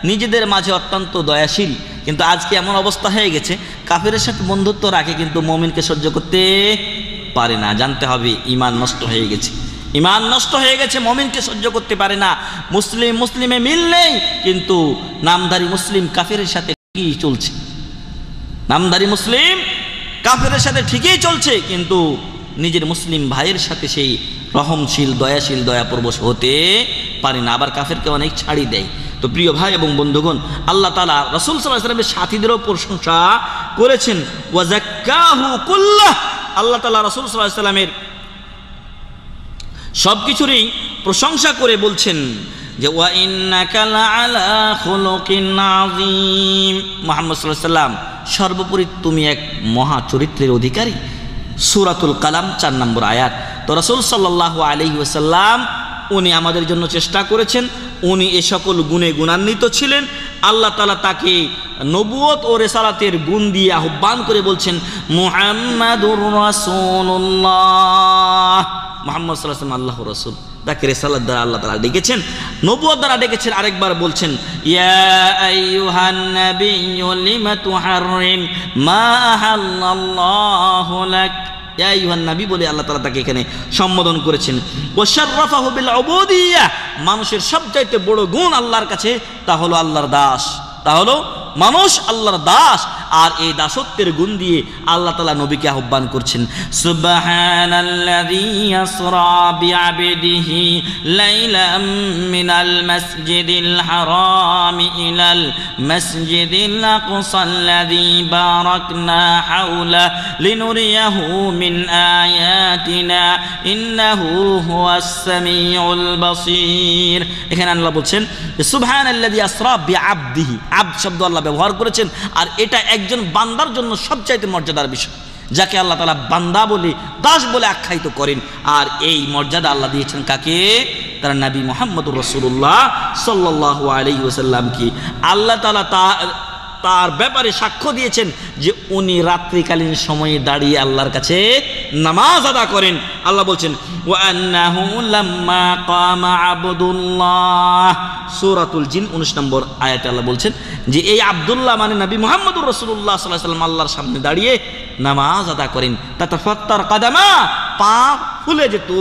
নিজেদের মাঝে অত্যন্ত দয়াশীল। কিন্তু আজকে এমন অবস্থা হয়ে গেছে, কাফেরের সাথে বন্ধুত্ব রাখে কিন্তু মুমিনকে সহ্য করতে পারে না। জানতে হবে ঈমান নষ্ট হয়ে গেছে, ঈমান নষ্ট হয়ে গেছে, মুমিনকে সহ্য করতে পারে না। মুসলিমে মিল নেই, কিন্তু নামধারী মুসলিম কাফেরের সাথে ঠিকই চলছে, নামধারী মুসলিম কাফেরের সাথে ঠিকই চলছে, কিন্তু নিজের মুসলিম ভাইয়ের সাথে সেই রহমশীল দয়াশীল দয়াপরবশ হতে পারে না, আবার কাফেরকে অনেক ছাড়ি দেয়। তো প্রিয় ভাই এবং বন্ধুগণ, আল্লাহ তাআলা রাসূল সাল্লাল্লাহু আলাইহি ওয়াসাল্লামের সাথীদেরও প্রশংসা করেছেন। ওয়া যাক্কাহু কুল্লাহ, আল্লাহ তাআলা রাসূল সাল্লাল্লাহু আলাইহি ওয়াসাল্লামের সব কিছুরই প্রশংসা করে বলছেন যে ওয়া ইন্নাকা লাআলা খুলুকিন আযীম, মুহাম্মদ সাল্লাল্লাহু আলাইহি ওয়াসাল্লাম সর্বোপরি তুমি এক মহা চরিত্রের অধিকারী। সূরাতুল কালাম 4 নম্বর আয়াত। তো রাসূল সাল্লাল্লাহু আলাইহি ওয়াসাল্লাম উনি আমাদের জন্য চেষ্টা করেছেন, উনি এ সকল গুণে গুণান্বিত ছিলেন। আল্লাহ তাআলা তাকে নবুয়ত ও রিসালাতের গুণ দিয়ে আহ্বান করে বলছেন মুহাম্মাদুর রাসূলুল্লাহ, মুহাম্মদ সাল্লাল্লাহু আলাইহি ওয়াসাল্লাম আল্লাহর রাসূল, তাকে রিসালাত দ্বারা আল্লাহ তাআলা ডেকেছেন, নবুয়ত দ্বারা ডেকেছেন। আরেকবার বলছেন ইয়া আইয়ুহান নাবিয়্যু লিমা তুহাররিম মা আহাল্লাল্লাহু লাক, ইয়া আইয়ুহান নবী বলে আল্লাহ তাআলা তাকে এখানে সম্বোধন করেছেন। ওয়া শাররাফাহু বিল উবুদিয়্যাহ, মানুষের সবচাইতে বড় গুণ আল্লাহর কাছে তা হলো আল্লাহর দাস, তা হলো মানুষ আল্লাহর দাস। আর এই দাসত্বের গুণ দিয়ে আল্লাহ তাআলা নবীকে আহ্বান করছেন সুবহানাল্লাযী ইয়াসরা বিআবদিহি লাইলাম মিনাল মাসজিদিল হারামি ইলাল মাসজিদিল আকসাল্লাযী বারাকনা হাওলা লিনুরিয়াহু মিন আয়াতিনা ইন্নাহু হুয়াস সামিউল বাসীর। এখানে আল্লাহ বলছেন সুবহানাল্লাযী ইয়াসরা বিআবদিহি, আবদ শব্দ আল্লাহ ব্যবহার করেছেন, আর এটা একজন বান্দার জন্য সবচাইতে মর্যাদার বিষয়, যাকে আল্লাহ তাআলা বান্দা বলে দাস বলে আখ্যায়িত করেন। আর এই মর্যাদা আল্লাহ দিয়েছেন কাকে? তার নবী মুহাম্মদুর রাসূলুল্লাহ সাল্লাল্লাহু আলাইহি ওয়াসাল্লামকে। আল্লাহ তাআলা তার ব্যাপারে সাক্ষ্য দিয়েছেন যে উনি রাত্রিকালীন সময়ে দাঁড়িয়ে আল্লাহর কাছে নামাজ আদা করেন। আল্লাহ বলছেন ওয়া আন্নাহু লাম্মা কামা আবদুল্লাহ, সূরাতুল জিন 19 নম্বর আয়াতে আল্লাহ বলছেন যে এই আব্দুল্লাহ মানে নবী মুহাম্মদুর রাসূলুল্লাহ সাল্লাল্লাহু আলাইহি ওয়াসাল্লাম আল্লাহর সামনে দাঁড়িয়ে নামাজ আদা করেন। তাতাফাত্তার কাদামা, পা ফুলে যেত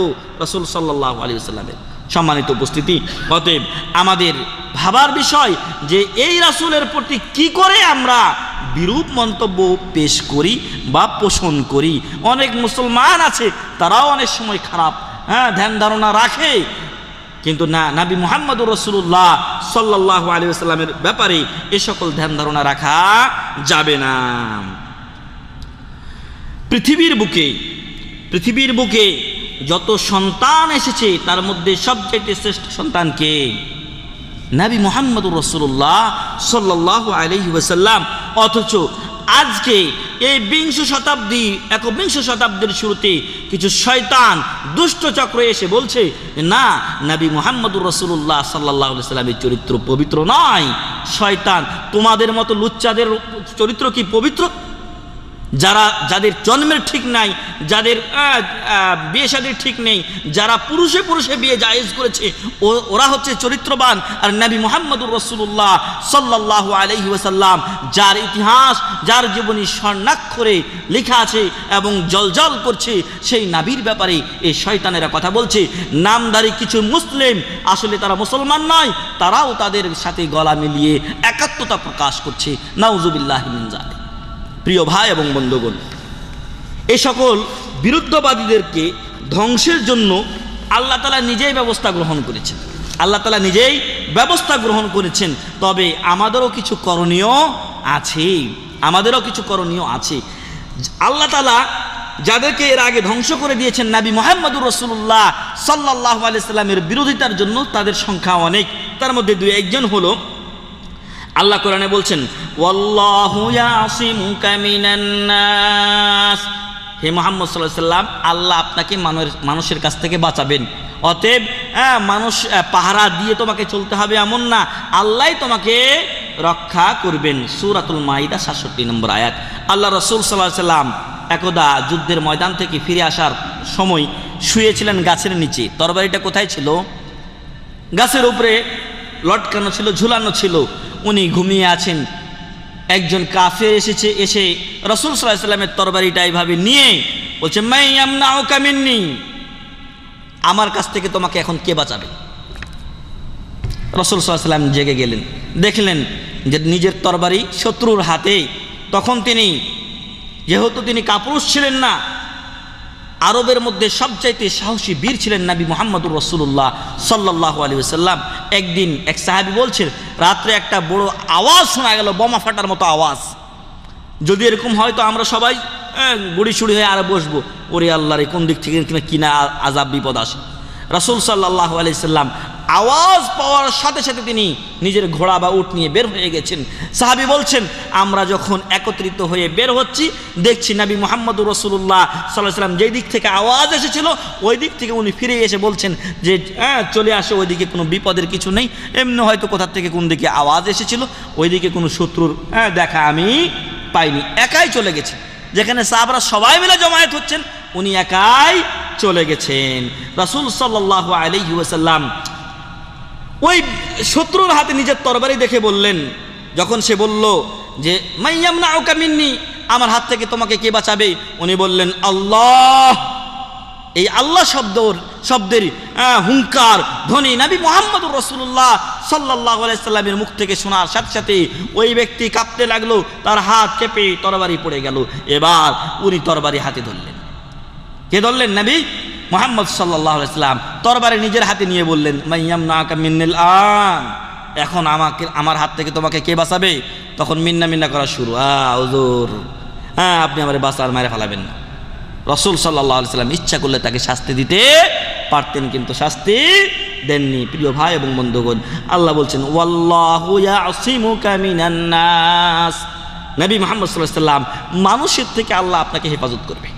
রাসূল সাল্লাল্লাহু আলাইহি ওয়াসাল্লামের। সম্মানিত উপস্থিতি, অতএব আমাদের ভাবার বিষয় যে এই রাসূলের প্রতি কি করে আমরা বিরূপ মন্তব্য পেশ করি বা পোষণ করি। অনেক মুসলমান আছে তারাও অনেক সময় খারাপ ধ্যান ধারণা রাখে, কিন্তু না, নবী মুহাম্মদুর রাসূলুল্লাহ সাল্লাল্লাহু আলাইহি ওয়াসাল্লামের ব্যাপারে এ সকল ধ্যান ধারণা রাখা যাবে না। পৃথিবীর বুকে যত সন্তান এসেছে তার মধ্যে সবচেয়ে শ্রেষ্ঠ সন্তান কে? নবী মুহাম্মদুর রাসূলুল্লাহ সাল্লাল্লাহু আলাইহি ওয়াসাল্লাম। অথচ আজকে এই একবিংশ শতাব্দীর শুরুতে কিছু শয়তান দুষ্ট চক্র এসে বলছে না, নবী মুহাম্মদুর রাসূলুল্লাহ সাল্লাল্লাহু আলাইহি ওয়াসাল্লামের চরিত্র পবিত্র নয়। শয়তান তোমাদের মতো লুচ্চাদের চরিত্র কি পবিত্র? যাদের জন্মের ঠিক নাই, যাদের বিয়ে শাদীর ঠিক নেই, যারা পুরুষে বিয়ে জায়েজ করেছে ওরা হচ্ছে চরিত্রবান। আর নবী মুহাম্মদুর রাসূলুল্লাহ সাল্লাল্লাহু আলাইহি ওয়াসাল্লাম যার ইতিহাস, যার জীবনী স্বর্ণাক্ষরে লেখা আছে এবং জলজল করছে, সেই নবীর ব্যাপারে এই শয়তানেরা কথা বলছে। নামধারী কিছু মুসলিম আসলে তারা মুসলমান নয়, তারাও তাদের সাথে গলা মিলিয়ে একাত্মতা প্রকাশ করছে। নাউযুবিল্লাহি মিন যালিক। প্রিয় ভাই এবং বন্ধুগণ, এই সকল বিরুদ্ধবাদীদেরকে ধ্বংসের জন্য আল্লাহ তাআলা নিজেই ব্যবস্থা গ্রহণ করেছেন। তবে আমাদেরও কিছু করণীয় আছে। আল্লাহ তাআলা যাদেরকে এর আগে ধ্বংস করে দিয়েছেন নবী মুহাম্মদুর রাসূলুল্লাহ সাল্লাল্লাহু আলাইহি ওয়াসাল্লামের বিরোধিতার জন্য, তাদের সংখ্যা অনেক। তার মধ্যে একজন হলো আল্লাহ কোরআনে বলছেন ওয়াল্লাহু ইয়াসিমুকা মিনান নাস, হে মুহাম্মদ সাল্লাল্লাহু আলাইহি ওয়াসাল্লাম আল্লাহ আপনাকে মানুষের কাছ থেকে বাঁচাবেন। অতএব মানুষ পাহারা দিয়ে তোমাকে চলতে হবে এমন না, আল্লাহই তোমাকে রক্ষা করবেন। সূরাতুল মাইদা 67 নম্বর আয়াত। আল্লাহ রাসূল সাল্লাল্লাহু আলাইহি ওয়াসাল্লাম একদা যুদ্ধের ময়দান থেকে ফিরে আসার সময় শুয়েছিলেন গাছের নিচে। তরবারিটা কোথায় ছিল? গাছের উপরে লটকানো ছিল, ঝুলানো ছিল। উনি ঘুমিয়ে আছেন। একজন কাফের এসে রাসূল সাল্লাল্লাহু আলাইহি ওয়াসাল্লামের তরবারিটা এইভাবে নিয়ে বলছে, মান ইয়ামনাউকা মিন্নি, আমার কাছ থেকে তোমাকে এখন কে বাঁচাবে? রাসূল সাল্লাল্লাহু আলাইহি ওয়াসাল্লাম জেগে গেলেন, দেখলেন যে নিজের তরবারি শত্রুর হাতে। তখন তিনি, যেহেতু তিনি কাপুরুষ ছিলেন না, আরবের মধ্যে সবচাইতে সাহসী বীর ছিলেন নবী মুহাম্মদুর রাসূলুল্লাহ সাল্লাল্লাহু আলাইহি ওয়াসাল্লাম। একদিন এক সাহাবী বলছেন, রাত্রে একটা বড় আওয়াজ শোনা গেল, বোমা ফাটার মতো আওয়াজ। যদি এরকম হয় তো আমরা সবাই গুড়ি সুড়ি হয়ে আর বসবো, ওরে আল্লাহরে কোন দিক থেকে কিনা আযাব বিপদ আসে। রাসূল সাল্লাল্লাহু আলাইহি সাল্লাম আওয়াজ পাওয়ার সাথে সাথে তিনি নিজের ঘোড়া বা উট নিয়ে বের হয়ে গেছেন। সাহাবী বলছেন, আমরা যখন একত্রিত হয়ে বের হচ্ছি, দেখছি নবী মুহাম্মদুর রাসূলুল্লাহ সাল্লাল্লাহু আলাইহি সাল্লাম যেই দিক থেকে আওয়াজ এসেছিল ওই দিক থেকে উনি ফিরে এসে বলছেন যে চলে আসো, ওইদিকে কোনো বিপদের কিছু নেই, এমনি হয়তো কোথা থেকে কোন দিকে আওয়াজ এসেছিল, ওইদিকে কোনো শত্রুর দেখা আমি পাইনি, একাই চলে গেছে। যেখানে সাহাবারা সবাই মিলে জমায়েত হচ্ছেন, উনি একাই চলে গেছেন। রাসূল সাল্লাল্লাহু আলাইহি ওয়াসাল্লাম ওই শত্রুর হাতে নিজের তরবারি দেখে বললেন, যখন সে বলল যে মান ইয়ামনাউকা মিন্নি, আমার হাত থেকে তোমাকে কে বাঁচাবে? উনি বললেন আল্লাহ। এই আল্লাহ শব্দের হুঙ্কার ধ্বনি নবী মুহাম্মদুর রাসূলুল্লাহ সাল্লাল্লাহু আলাইহি সাল্লামের মুখ থেকে শোনার সাথে সাথে ওই ব্যক্তি কাঁপতে লাগলো, তার হাত কেঁপে তরবারি পড়ে গেল। এবার উনি তরবারি হাতে ধরলেন। কে ধরলেন? নবী মুহাম্মদ সাল্লাল্লাহু আলাইহি সাল্লাম তরবারি নিজের হাতে নিয়ে বললেন, মান ইয়ামনাকা মিন্নিল আন, এখন আমার হাত থেকে তোমাকে কে বাঁচাবে? তখন মিন্না মিন্না করা শুরু, হুজুর আপনি আমারে বাঁচার মারে ফেলাবেন না। রাসূল সাল্লাল্লাহু আলাইহি সাল্লাম ইচ্ছা করলে তাকে শাস্তি দিতে পারতেন, কিন্তু শাস্তি দেননি। প্রিয় ভাই এবং বন্ধুগণ, আল্লাহ বলছেন ওয়াল্লাহু ইয়াসিমুকা মিনান নাস, নবী মুহাম্মদ সাল্লাল্লাহু আলাইহি সাল্লাম মানুষের থেকে আল্লাহ আপনাকে হেফাজত করবে,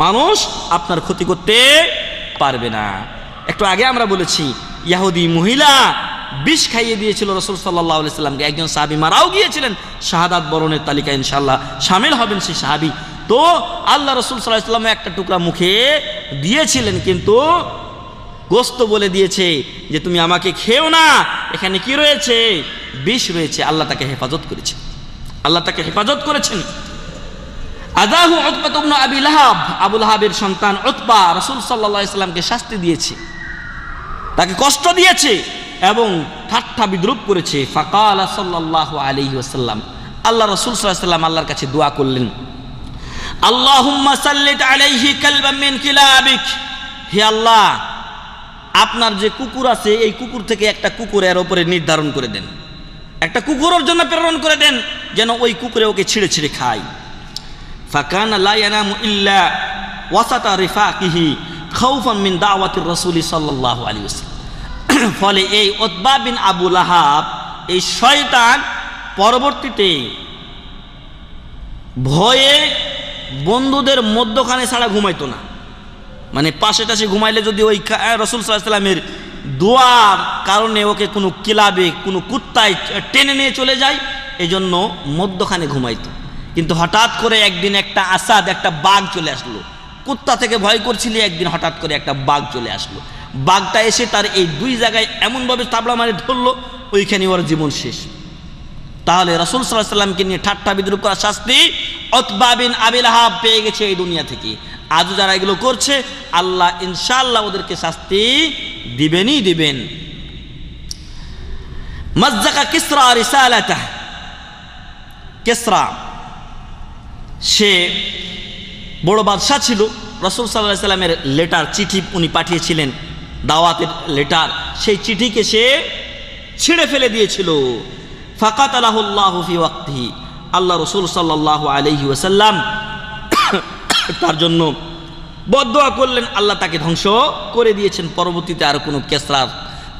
মানুষ আপনার ক্ষতি করতে পারবে না। একটু আগে আমরা বলেছি, ইহুদি মহিলা বিষ খাইয়ে দিয়েছিল রাসূল সাল্লাল্লাহু আলাইহি সাল্লামকে। একজন সাহাবী মারাও গিয়েছিলেন, শাহাদাত বরণের তালিকায় ইনশাআল্লাহ শামিল হবেন সেই সাহাবী। তো আল্লাহ রাসূল সাল্লাল্লাহু আলাইহি সাল্লাম একটা টুকরা মুখে দিয়েছিলেন, কিন্তু গোস্ত বলে দিয়েছে যে তুমি আমাকে খেও না, এখানে কি রয়েছে? বিষ রয়েছে। আল্লাহ তাকে হেফাজত করেছে, আল্লাহ তাকে হেফাজত করেছেন। আদাহু উতবা ইবনে আবি লাহাব, আবু লাহাবের সন্তান উতবা রাসূল সাল্লাল্লাহু আলাইহি সাল্লামকে শাস্তি দিয়েছে, তাকে কষ্ট দিয়েছে এবং ঠাট্টা বিদ্রুপ করেছে। ফাকালা সাল্লাল্লাহু আলাইহি ওয়াসাল্লাম, আল্লাহ রাসূল সাল্লাল্লাহু আলাইহি ওয়াসাল্লাম আল্লাহর কাছে দোয়া করলেন, আল্লাহুম্মা সাল্লিত আলাইহি কালবাম মিন কিলাবিক, হে আল্লাহ আপনার যে কুকুর আছে এই কুকুর থেকে একটা কুকুরের উপরে নির্ধারণ করে দেন, একটা কুকুরের জন্য প্রেরণ করে দেন, যেন ওই কুকুরে ওকে ছিঁড়ে ছিঁড়ে খায়। ফাকানা লা ইয়ানামু ইল্লা ওয়াসাতা রিফাকিহি খাউফান মিন দাওয়াতির রাসূল সাল্লাল্লাহু আলাইহি ওয়াসাল্লাম। ফলে এই উতবা বিন আবু লাহাব, এই শয়তান পরবর্তীতে ভয়ে বন্ধুদের মধ্যখানে ছাড়া ঘুমাইতো না। মানে পাশে টাশে ঘুমাইলে যদি ওই রাসূল সাল্লাল্লাহু আলাইহি ওয়াসাল্লামের দোয়ার কারণে ওকে কোনো কিলাবে কোনো কুত্তায় টেনে নিয়ে চলে যায়, এজন্য মধ্যখানে ঘুমাইতো। কিন্তু হঠাৎ করে একদিন একটা আসাদ, একটা বাঘ চলে আসলো। কুত্তা থেকে ভয় করছিলি, একদিন হঠাৎ করে একটা বাঘ চলে আসলো। বাঘটা এসে তার এই দুই জায়গায় এমনভাবে তাবলা মারে ধরলো, ওইখানে ওর জীবন শেষ। তাহলে রাসূল সাল্লাল্লাহু আলাইহি ওয়াসাল্লামকে নিয়ে ঠাট্টা বিদ্রুপ করার শাস্তি উতবা বিন আবি লাহাব পেয়ে গেছে এই দুনিয়া থেকে। আজও যারা এগুলো করছে, আল্লাহ ইনশাআল্লাহ ওদেরকে শাস্তি দিবেনই দিবেন। মাজ্জাকা কিসরা রিসালাতাহ, কিসরা সে বড় বাদশাহ ছিল। রাসূল সাল্লাল্লাহু আলাইহি ওয়াসাল্লামের লেটার, চিঠি উনি পাঠিয়েছিলেন, দাওয়াতের লেটার, সেই চিঠিকে সে ছিঁড়ে ফেলে দিয়েছিল। ফাকাতালাহুল্লাহু ফি ওয়াক্তিহি, আল্লাহ রাসূল সাল্লাল্লাহু আলাইহি ওয়াসাল্লাম তার জন্য বদদোয়া করলেন, আল্লাহ তাকে ধ্বংস করে দিয়েছেন। পরবর্তীতে আর কোনো কেসরার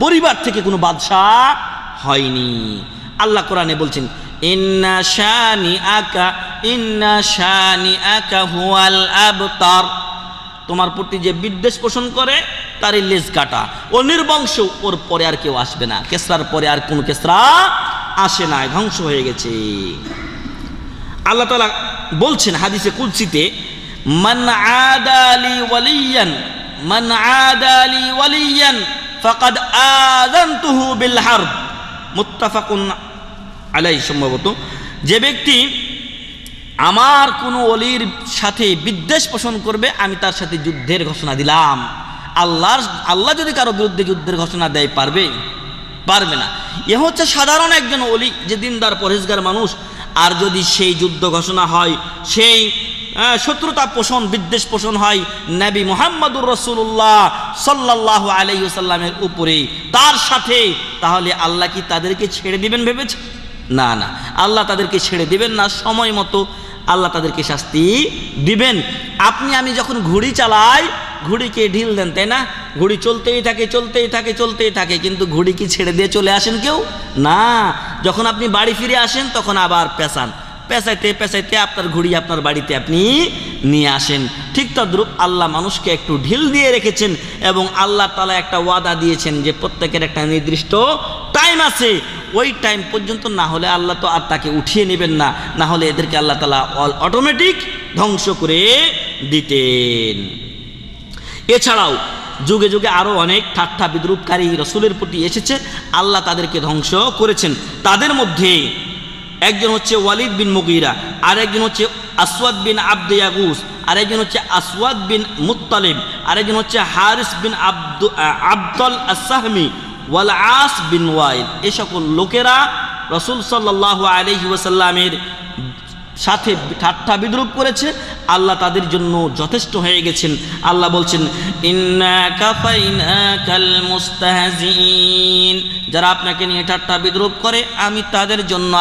পরিবার থেকে কোনো বাদশাহ হয়নি। আল্লাহ কোরআনে বলছেন, ইন্না শানিআকা হুয়াল আবতার, তোমার প্রতি যে বিদ্বেষ পোষণ করে তারই লেজ কাটা, ও নির্বংশ, ওর পরে আর কেউ আসবে না। কেসরার পরে আর কোনো কেসরা আসে না, ধ্বংস হয়ে গেছে। আল্লাহ তাআলা বলছেন হাদিসে কুদসিতে, মান আদালি ওয়ালিয়ান মান আদালি ওয়ালিয়ান ফাকাদ আযানতুহু বিল হারব, মুত্তাফাকুন আলাইহি। সম্ভবত যে ব্যক্তি আমার কোনো ওলির সাথে বিদ্বেষ পোষণ করবে আমি তার সাথে যুদ্ধের ঘোষণা দিলাম। আল্লাহ যদি কারো বিরুদ্ধে যুদ্ধের ঘোষণা দেয় পারবে না। এ হচ্ছে সাধারণ একজন ওলি, যে দিনদার পরহেজগার মানুষ। আর যদি সেই যুদ্ধ ঘোষণা হয়, সেই শত্রুতা পোষণ বিদ্বেষ পোষণ হয় নবী মুহাম্মদুর রাসূলুল্লাহ সাল্লাল্লাহু আলাইহি ওয়াসাল্লামের উপরে, তার সাথে, তাহলে আল্লাহ কি তাদেরকে ছেড়ে দিবেন ভেবেছে? না, আল্লাহ তাদেরকে ছেড়ে দিবেন না। সময় মতো আল্লাহ তাদেরকে শাস্তি দিবেন। আপনি আমি যখন ঘুড়ি চালাই, ঘুড়িকে ঢিল দেন, তাই না? ঘুড়ি চলতেই থাকে, কিন্তু ঘুড়ি কি ছেড়ে দিয়ে চলে আসেন কেউ? না। যখন আপনি বাড়ি ফিরে আসেন তখন আবার পেঁচাইতে আপনার ঘুড়ি আপনার বাড়িতে আপনি নিয়ে আসেন। ঠিক তদ্রূপ আল্লাহ মানুষকে একটু ঢিল দিয়ে রেখেছেন, এবং আল্লাহ তাআলা একটা ওয়াদা দিয়েছেন যে প্রত্যেকের একটা নির্দিষ্ট টাইম আছে, ওই টাইম পর্যন্ত না হলে আল্লাহ তো আর তাকে উঠিয়ে নেবেন না, না হলে এদেরকে আল্লাহ তাআলা অটোমেটিক ধ্বংস করে দিতেন। এছাড়াও যুগে যুগে আরও অনেক ঠাট্টা বিদ্রুপকারী রসুলের প্রতি এসেছে, আল্লাহ তাদেরকে ধ্বংস করেছেন। তাদের মধ্যে একজন হচ্ছে ওয়ালিদ বিন মুগীরা, আর একজন হচ্ছে আসওয়াদ বিন আব্দ ইয়াগুস, আর একজন হচ্ছে আসওয়াদ বিন মুত্তালিব, আর একজন হচ্ছে হারিস বিন আব্দুল আস-সাহমি ওয়াল আস বিন ওয়াইল। এই সকল লোকেরা রাসূল সাল্লাল্লাহু আলাইহি ওয়াসাল্লামের সাথে ঠাট্টা বিদ্রুপ করেছে। আল্লাহ তাদের জন্য যথেষ্ট হয়ে গেছেন। আল্লাহ বলছেন, ইন্না কাফাইনাকাল মুস্তাহজিন, যারা আপনাকে নিয়ে ঠাট্টা বিদ্রুপ করে আমি তাদের জন্য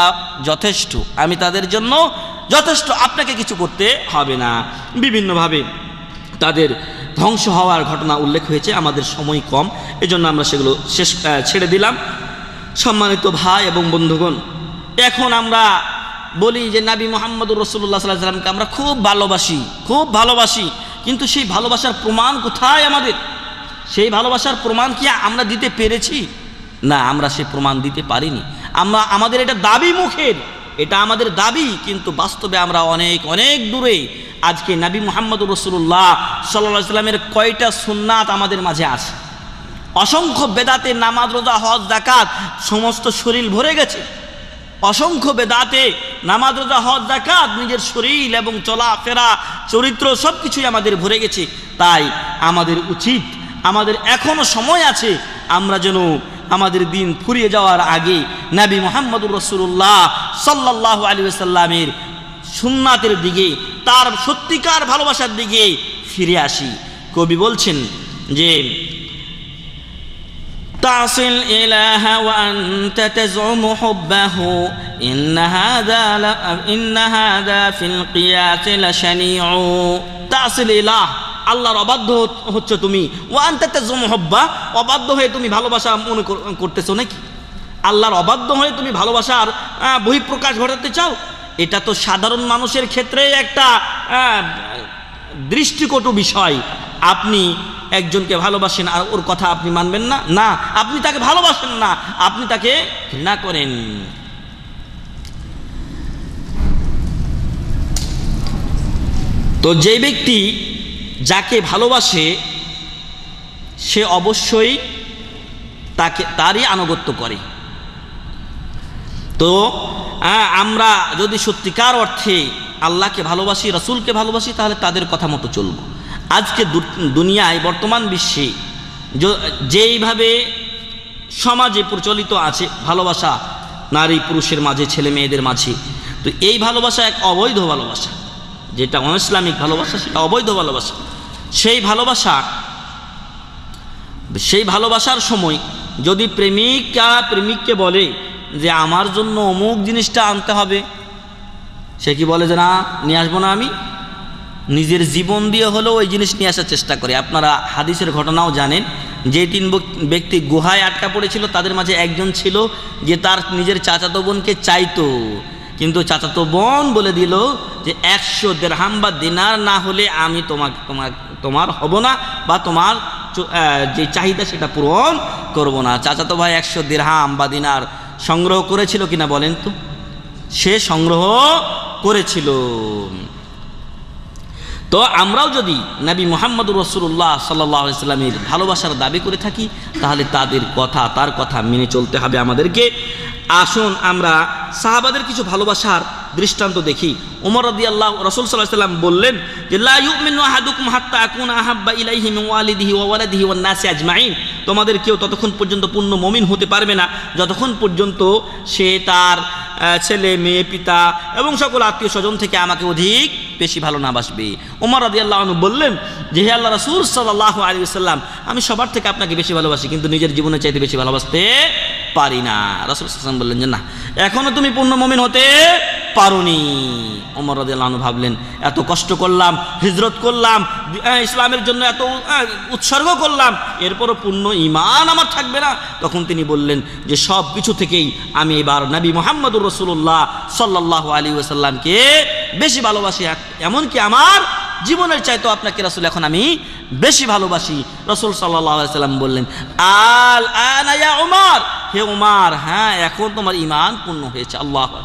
যথেষ্ট, আপনাকে কিছু করতে হবে না। বিভিন্নভাবে তাদের ধ্বংস হওয়ার ঘটনা উল্লেখ হয়েছে। আমাদের সময় কম, এজন্য আমরা সেগুলো ছেড়ে দিলাম। সম্মানিত ভাই এবং বন্ধুগণ, এখন আমরা বলি যে নবী মুহাম্মদুর রাসূলুল্লাহ সাল্লাল্লাহু আলাইহি ওয়াসাল্লামকে আমরা খুব ভালোবাসি, কিন্তু সেই ভালোবাসার প্রমাণ কোথায় আমাদের? সেই ভালোবাসার প্রমাণ কি আমরা দিতে পেরেছি? না, আমরা সেই প্রমাণ দিতে পারিনি। আমাদের এটা দাবি মুখের, এটা আমাদের দাবি, কিন্তু বাস্তবে আমরা অনেক দূরে। আজকে নবী মুহাম্মদুর রাসূলুল্লাহ সাল্লাল্লাহু আলাইহি ওয়াসাল্লামের কয়টা সুন্নাত আমাদের মাঝে আছে? অসংখ্য বেদাতে, নামাজ, রোজা, হজ, যাকাত সমস্ত শরীর ভরে গেছে। অসংখ্য বেদাতে, নামাজ, রোজা, হজ, যাকাত, নিজের শরীর এবং চলাফেরা, চরিত্র সব কিছুই আমাদের ভরে গেছে। তাই আমাদের উচিত, আমাদের এখনো সময় আছে, আমরা যেন আমাদের দিন ফুরিয়ে যাওয়ার আগে নবী মুহাম্মদুর রাসূলুল্লাহ সাল্লাল্লাহু আলাইহি ওয়াসাল্লামের সুন্নাতের দিকে, তার সত্যিকার ভালোবাসার দিকে ফিরে আসি। কবি বলছেন যে তাসিল ইলাহা ওয়া আনতা তাজউমু হুব্বাহু ইন্না হাযা ফিল কিয়াস লাশানিউ। তাসিল ইলাহ, আল্লাহর অবাধ্য হচ্ছে তুমি। ওয়া আনতা তাজউমু হুব্বা, অবাধ্য হয়ে তুমি ভালোবাসা মনে করতেছো নাকি? আল্লাহর অবাধ্য হয়ে তুমি ভালোবাসার বহিঃপ্রকাশ ঘটাতে চাও? এটা তো সাধারণ মানুষের ক্ষেত্রে একটা দৃষ্টিকটু বিষয়। আপনি একজনকে ভালোবাসেন আর ওর কথা আপনি মানবেন না? না, আপনি তাকে ভালোবাসেন না, আপনি তাকে ঘৃণা করেন। তো যে ব্যক্তি যাকে ভালোবাসে সে অবশ্যই তারই আনুগত্য করে। তো আমরা যদি সত্যিকার অর্থে আল্লাহকে ভালোবাসি, রাসূলকে ভালোবাসি, তাহলে তাদের কথা মতো চলব। আজকে দুনিয়ায়, বর্তমান বিশ্বে যেইভাবে সমাজে প্রচলিত আছে ভালোবাসা, নারী পুরুষের মাঝে, ছেলে মেয়েদের মাঝে, তো এই ভালোবাসা এক অবৈধ ভালোবাসা। যেটা অনইসলামিক ভালোবাসা সেটা অবৈধ ভালোবাসা। সেই ভালোবাসার সময় যদি প্রেমিককে বলে যে আমার জন্য অমুক জিনিসটা আনতে হবে, সে কি বলে যে না, নিয়ে আসবো না, আমি নিজের জীবন দিয়ে হলেও ওই জিনিস নিয়ে আসার চেষ্টা করে। আপনারা হাদিসের ঘটনাও জানেন, যে 3 ব্যক্তি গুহায় আটকা পড়েছিল, তাদের মাঝে একজন ছিল যে তার নিজের চাচাতো বোনকে চাইতো, কিন্তু চাচাতো বোন বলে দিল যে 100 দিরহাম বা দিনার না হলে আমি তোমার হব না, বা তোমার যে চাহিদা সেটা পূরণ করব না। চাচাতো ভাই 100 দিরহাম বা দিনার সংগ্রহ করেছিল কিনা বলেন তো? সে সংগ্রহ করেছিল। তো আমরাও যদি নবী মুহাম্মদুর রাসূলুল্লাহ সাল্লাল্লাহু আলাইহি সাল্লামের ভালোবাসার দাবি করে থাকি, তাহলে তার কথা মেনে চলতে হবে আমাদেরকে। আসুন আমরা সাহাবাদের কিছু ভালোবাসার দৃষ্টান্ত দেখি। ওমর রাদিয়াল্লাহু রাসূল সাল্লাল্লাহু আলাইহি সাল্লাম বললেন যে লা ইউমিনু আহাদুকুম হাত্তা আকুনা আহাব্বা ইলাইহি মিন ওয়ালিদিহি ওয়া ওয়ালাদিহি ওয়ান নাসি আজমাইন। তোমাদের কেউ ততক্ষণ পর্যন্ত পূর্ণ মুমিন হতে পারবে না যতক্ষণ পর্যন্ত সে তার ছেলে মেয়ে পিতা এবং সকল আত্মীয় স্বজন থেকে আমাকে অধিক বেশি ভালো না বাসবে। ওমর রাদিয়াল্লাহু আনহু বললেন যে হে আল্লাহ রাসূল সাল্লাল্লাহু আলাইহি ওয়াসাল্লাম, আমি সবার থেকে আপনাকে বেশি ভালোবাসি, কিন্তু নিজের জীবনের চাইতে বেশি ভালোবাসতে পারি না। রাসূল সাল্লাল্লাহু আলাইহি ওয়াসাল্লাম বললেন যে না, এখনো তুমি পূর্ণ মুমিন হতে পারোনি। ওমর রাদিয়াল্লাহু আনহু ভাবলেন, এত কষ্ট করলাম, হিজরত করলাম, ইসলামের জন্য এত উৎসর্গ করলাম, এরপরও পূর্ণ ঈমান আমার থাকবে না? তখন তিনি বললেন যে সব কিছু থেকেই আমি এবার নবী মুহাম্মদুর রাসূলুল্লাহ সাল্লাল্লাহু আলাইহি ওয়াসাল্লামকে বেশি ভালোবাসি, এমনকি আমার জীবনের চাইতেও আপনাকে রাসূল এখন আমি বেশি ভালোবাসি। রাসূল সাল্লাল্লাহু আলাইহি ওয়াসাল্লাম বললেন, আল আনা ইয়া উমর, হে উমর, হ্যাঁ এখন তোমার ঈমান পূর্ণ হয়েছে। আল্লাহু আকবার।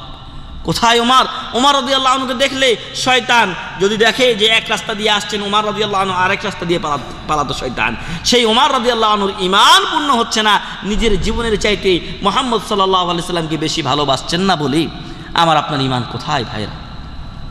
কোথায় উমর? উমর রাদিয়াল্লাহু আনহুকে দেখলে শয়তান যদি দেখে যে এক রাস্তা দিয়ে আসছেন উমর রাদিয়াল্লাহু আনহু আরেক রাস্তা দিয়ে পালাতো শয়তান, সেই উমর রাদিয়াল্লাহু আনহুর ঈমান পূর্ণ হচ্ছে না, নিজের জীবনের চাইতে মুহাম্মদ সাল্লাল্লাহু আলাইহি সাল্লামকে বেশি ভালোবাসছেন না বলি। আমার আপনার ঈমান কোথায় ভাইরা?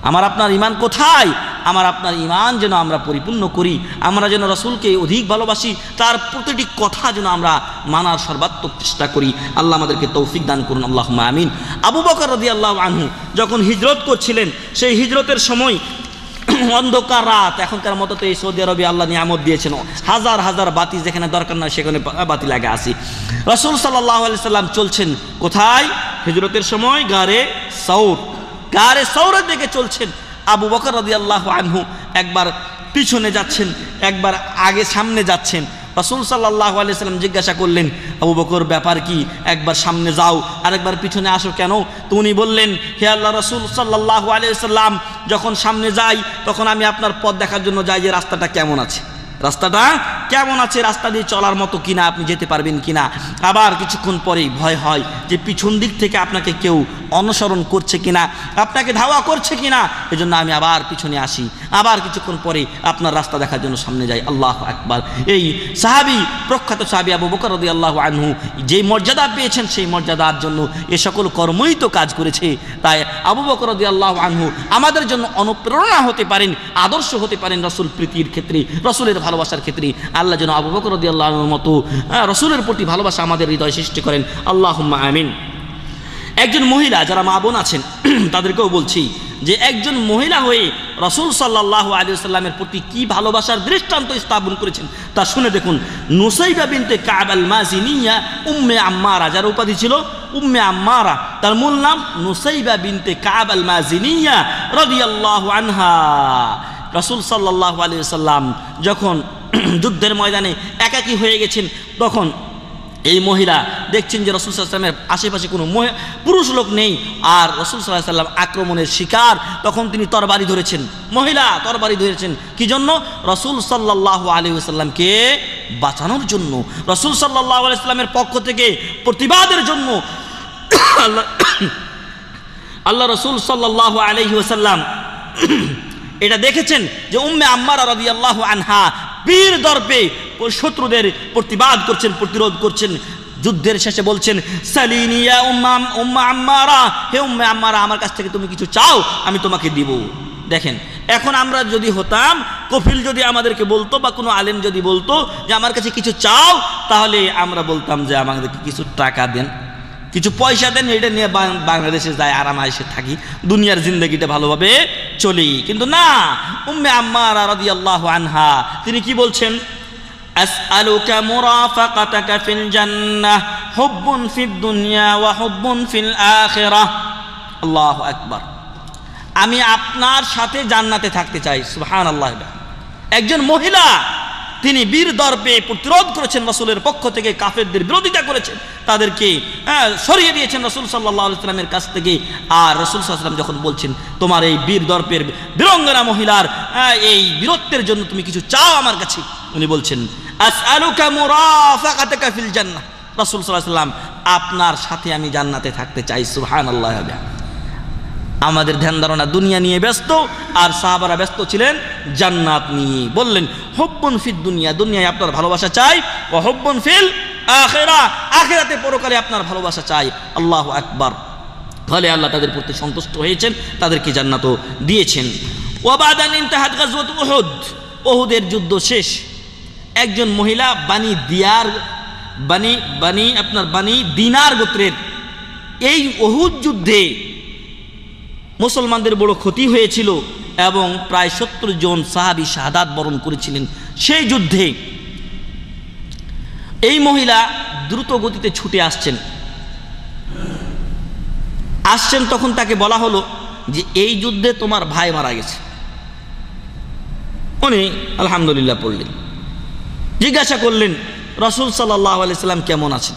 আমার আপনার ঈমান কোথায়? আমার আপনার ঈমান যেন আমরা পরিপূর্ণ করি, আমরা যেন রাসূলকে অধিক ভালোবাসি, তার প্রতিটি কথা যেন আমরা মানার সর্বাত্মক চেষ্টা করি। আল্লাহ আমাদেরকে তৌফিক দান করুন, আল্লাহুম্মা আমিন। আবু বকর রাদিয়াল্লাহু আনহু যখন হিজরত করছিলেন, সেই হিজরতের সময় অন্ধকার রাত, এখনকার মতো তো এই সৌদি আরবে আল্লাহ নিয়ামত দিয়েছেন, হাজার হাজার বাতি, যেখানে দরকার নয় সেখানে বাতি লাগে আসি। রাসূল সাল্লাল্লাহু আলাইহি সাল্লাম চলছেন কোথায়? হিজরতের সময় গারে সৌরের দিকে চলছেন। আবু বকর রাদিয়াল্লাহু আনহু একবার পিছনে যাচ্ছেন, একবার আগে সামনে যাচ্ছেন। রাসূল সাল্লাল্লাহু আলাইহি সাল্লাম জিজ্ঞাসা করলেন, আবু বকর ব্যাপার কি? একবার সামনে যাও আর একবার পিছনে আসো কেন? তো উনি বললেন, হে আল্লাহ রাসূল সাল্লাল্লাহু আলাইহি সাল্লাম, যখন সামনে যাই তখন আমি আপনার পথ দেখার জন্য যাই যে রাস্তাটা কেমন আছে, রাস্তা দিয়ে চলার মতো কিনা, আপনি যেতে পারবেন কিনা। আবার কিছুক্ষণ পরেই ভয় হয় যে পিছন দিক থেকে আপনাকে কেউ অনুসরণ করছে কিনা, আপনাকে ধাওয়া করছে কিনা, এজন্য আমি আবার পিছনে আসি, আবার কিছুক্ষণ পরে আপনার রাস্তা দেখার জন্য সামনে যাই। আল্লাহু আকবার। এই সাহাবী, প্রখ্যাত সাহাবী আবু বকর রাদিয়াল্লাহু আনহু যেই মর্যাদা পেয়েছেন, সেই মর্যাদার জন্য এ সকল কর্মই তো কাজ করেছে। তাই আবু বকর রাদিয়াল্লাহু আনহু আমাদের জন্য অনুপ্রেরণা হতে পারেন, আদর্শ হতে পারেন রাসূল প্রীতির ক্ষেত্রে, রাসূলের ভালোবাসার ক্ষেত্রে। আল্লাহ যেন আবু বকর রাদিয়াল্লাহু আনহুর মতো রাসূলের প্রতি ভালোবাসা আমাদের হৃদয়ে সৃষ্টি করেন, আল্লাহুম্মা আমিন। একজন মহিলা, যারা মা বোন আছেন তাদেরকেও বলছি যে একজন মহিলা হয়ে রাসূল সাল্লাল্লাহু আলাইহি ওয়াসাল্লামের প্রতি কি ভালোবাসার দৃষ্টান্ত স্থাপন করেছেন তা শুনে দেখুন। নুসাইবা বিনতে কাব আল মাজিনিয়া উম্মে আম্মারা, যার উপাধি ছিল উম্মে আম্মারা, তার মূল নাম নুসাইবা বিনতে কাব আল মাজিনিয়া রাদিয়াল্লাহু আনহা। রাসূল সাল্লাল্লাহু আলাইহি ওয়াসাল্লাম যখন যুদ্ধের ময়দানে একাকী হয়ে গেছেন, তখন এই মহিলা দেখছেন যে রাসূল সাল্লাল্লাহু আলাইহি ওয়াসাল্লামের আশেপাশে কোনো পুরুষ লোক নেই, আর রাসূল সাল্লাল্লাহু আলাইহি ওয়াসাল্লাম আক্রমণের শিকার। তখন তিনি তরবারি ধরেছেন, মহিলা তরবারি ধরেছেন কি জন্য? রাসূল সাল্লাল্লাহু আলাইহি ওয়াসাল্লামকে বাঁচানোর জন্য, রাসূল সাল্লাল্লাহু আলাইহি ওয়াসাল্লামের পক্ষ থেকে প্রতিবাদের জন্য। আল্লাহ রাসূল সাল্লাল্লাহু আলাইহি ওয়াসাল্লাম এটা দেখেছেন যে উম্মে আম্মারা রাদিয়াল্লাহু আনহা বীর দর্পে শত্রুদের প্রতিবাদ করছেন, প্রতিরোধ করছেন। যুদ্ধের শেষে বলছেন, সালিনি ইয়া উম্মা আম্মারা, হে উম্মে আম্মারা, আমার কাছ থেকে তুমি কিছু চাও, আমি তোমাকে দিব। দেখেন, এখন আমরা যদি হতাম, কফিল যদি আমাদেরকে বলতো বা কোনো আলেম যদি বলতো যে আমার কাছে কিছু চাও, তাহলে আমরা বলতাম যে আমাদেরকে কিছু টাকা দেন, কিছু পয়সা দেন, এটা নিয়ে বাংলাদেশে যাই আরাম আয়েশে থাকি, দুনিয়ার জিন্দগিটা ভালোভাবে চলি। কিন্তু না, উম্মে আম্মারা রাদিয়াল্লাহু আনহা তিনি কি বলছেন? আসআলুকা মুরাফাকাতাকা ফিল জান্নাহ হুব্বুন ফিদ দুনিয়া ওয়া হুব্বুন ফিল আখিরাহ। আল্লাহু আকবার। আমি আপনার সাথে জান্নাতে থাকতে চাই। সুবহানাল্লাহ। একজন মহিলা, তিনি বীর দর্পে প্রতিরোধ করেছেন, রাসূলের পক্ষ থেকে কাফেরদের বিরোধিতা করেছেন, তাদেরকে সরিয়ে দিয়েছেন রাসূল সাল্লাল্লাহু আলাইহি ওয়াসাল্লামের কাছ থেকে। আর রাসূল সাল্লাল্লাহু আলাইহি ওয়াসাল্লাম যখন বলছেন, তোমার এই বীর দর্পের বীরাঙ্গনা মহিলার এই বীরত্বের জন্য তুমি কিছু চাও আমার কাছে, উনি বলছেন আসআলুকা মুরাফাকাতাকা ফিল জান্নাহ। রাসূল সাল্লাল্লাহু আলাইহি ওয়াসাল্লাম, আপনার সাথে আমি জান্নাতে থাকতে চাই। সুবহানাল্লাহ। আমাদের ধ্যান ধারণা দুনিয়া নিয়ে ব্যস্ত, আর সাহাবারা ব্যস্ত ছিলেন জান্নাত নিয়ে। বললেন হুব্বুন ফিদ দুনিয়া, দুনিয়ায় আপনার ভালোবাসা চাই, ও হুব্বুন ফিল আখিরা, আখিরাতে পরকালে আপনার ভালোবাসা চাই। আল্লাহু আকবার। ফলে আল্লাহ তাদের প্রতি সন্তুষ্ট হয়েছেন, তাদেরকে জান্নাতও দিয়েছেন। ওয়াবাদান ইনতাহাত গাজওয়াত উহুদ, উহুদের যুদ্ধ শেষ। একজন মহিলা বানি দিনার গোত্রের, এই উহুদ যুদ্ধে মুসলমানদের বড় ক্ষতি হয়েছিল এবং প্রায় 70 জন সাহাবী শাহাদাত বরণ করেছিলেন সেই যুদ্ধে। এই মহিলা দ্রুত গতিতে ছুটে আসছেন, তখন তাকে বলা হলো যে এই যুদ্ধে তোমার ভাই মারা গেছে। উনি আলহামদুলিল্লাহ পড়লেন। জিজ্ঞাসা করলেন রাসূল সাল্লাল্লাহু আলাইহি সাল্লাম কেমন আছেন?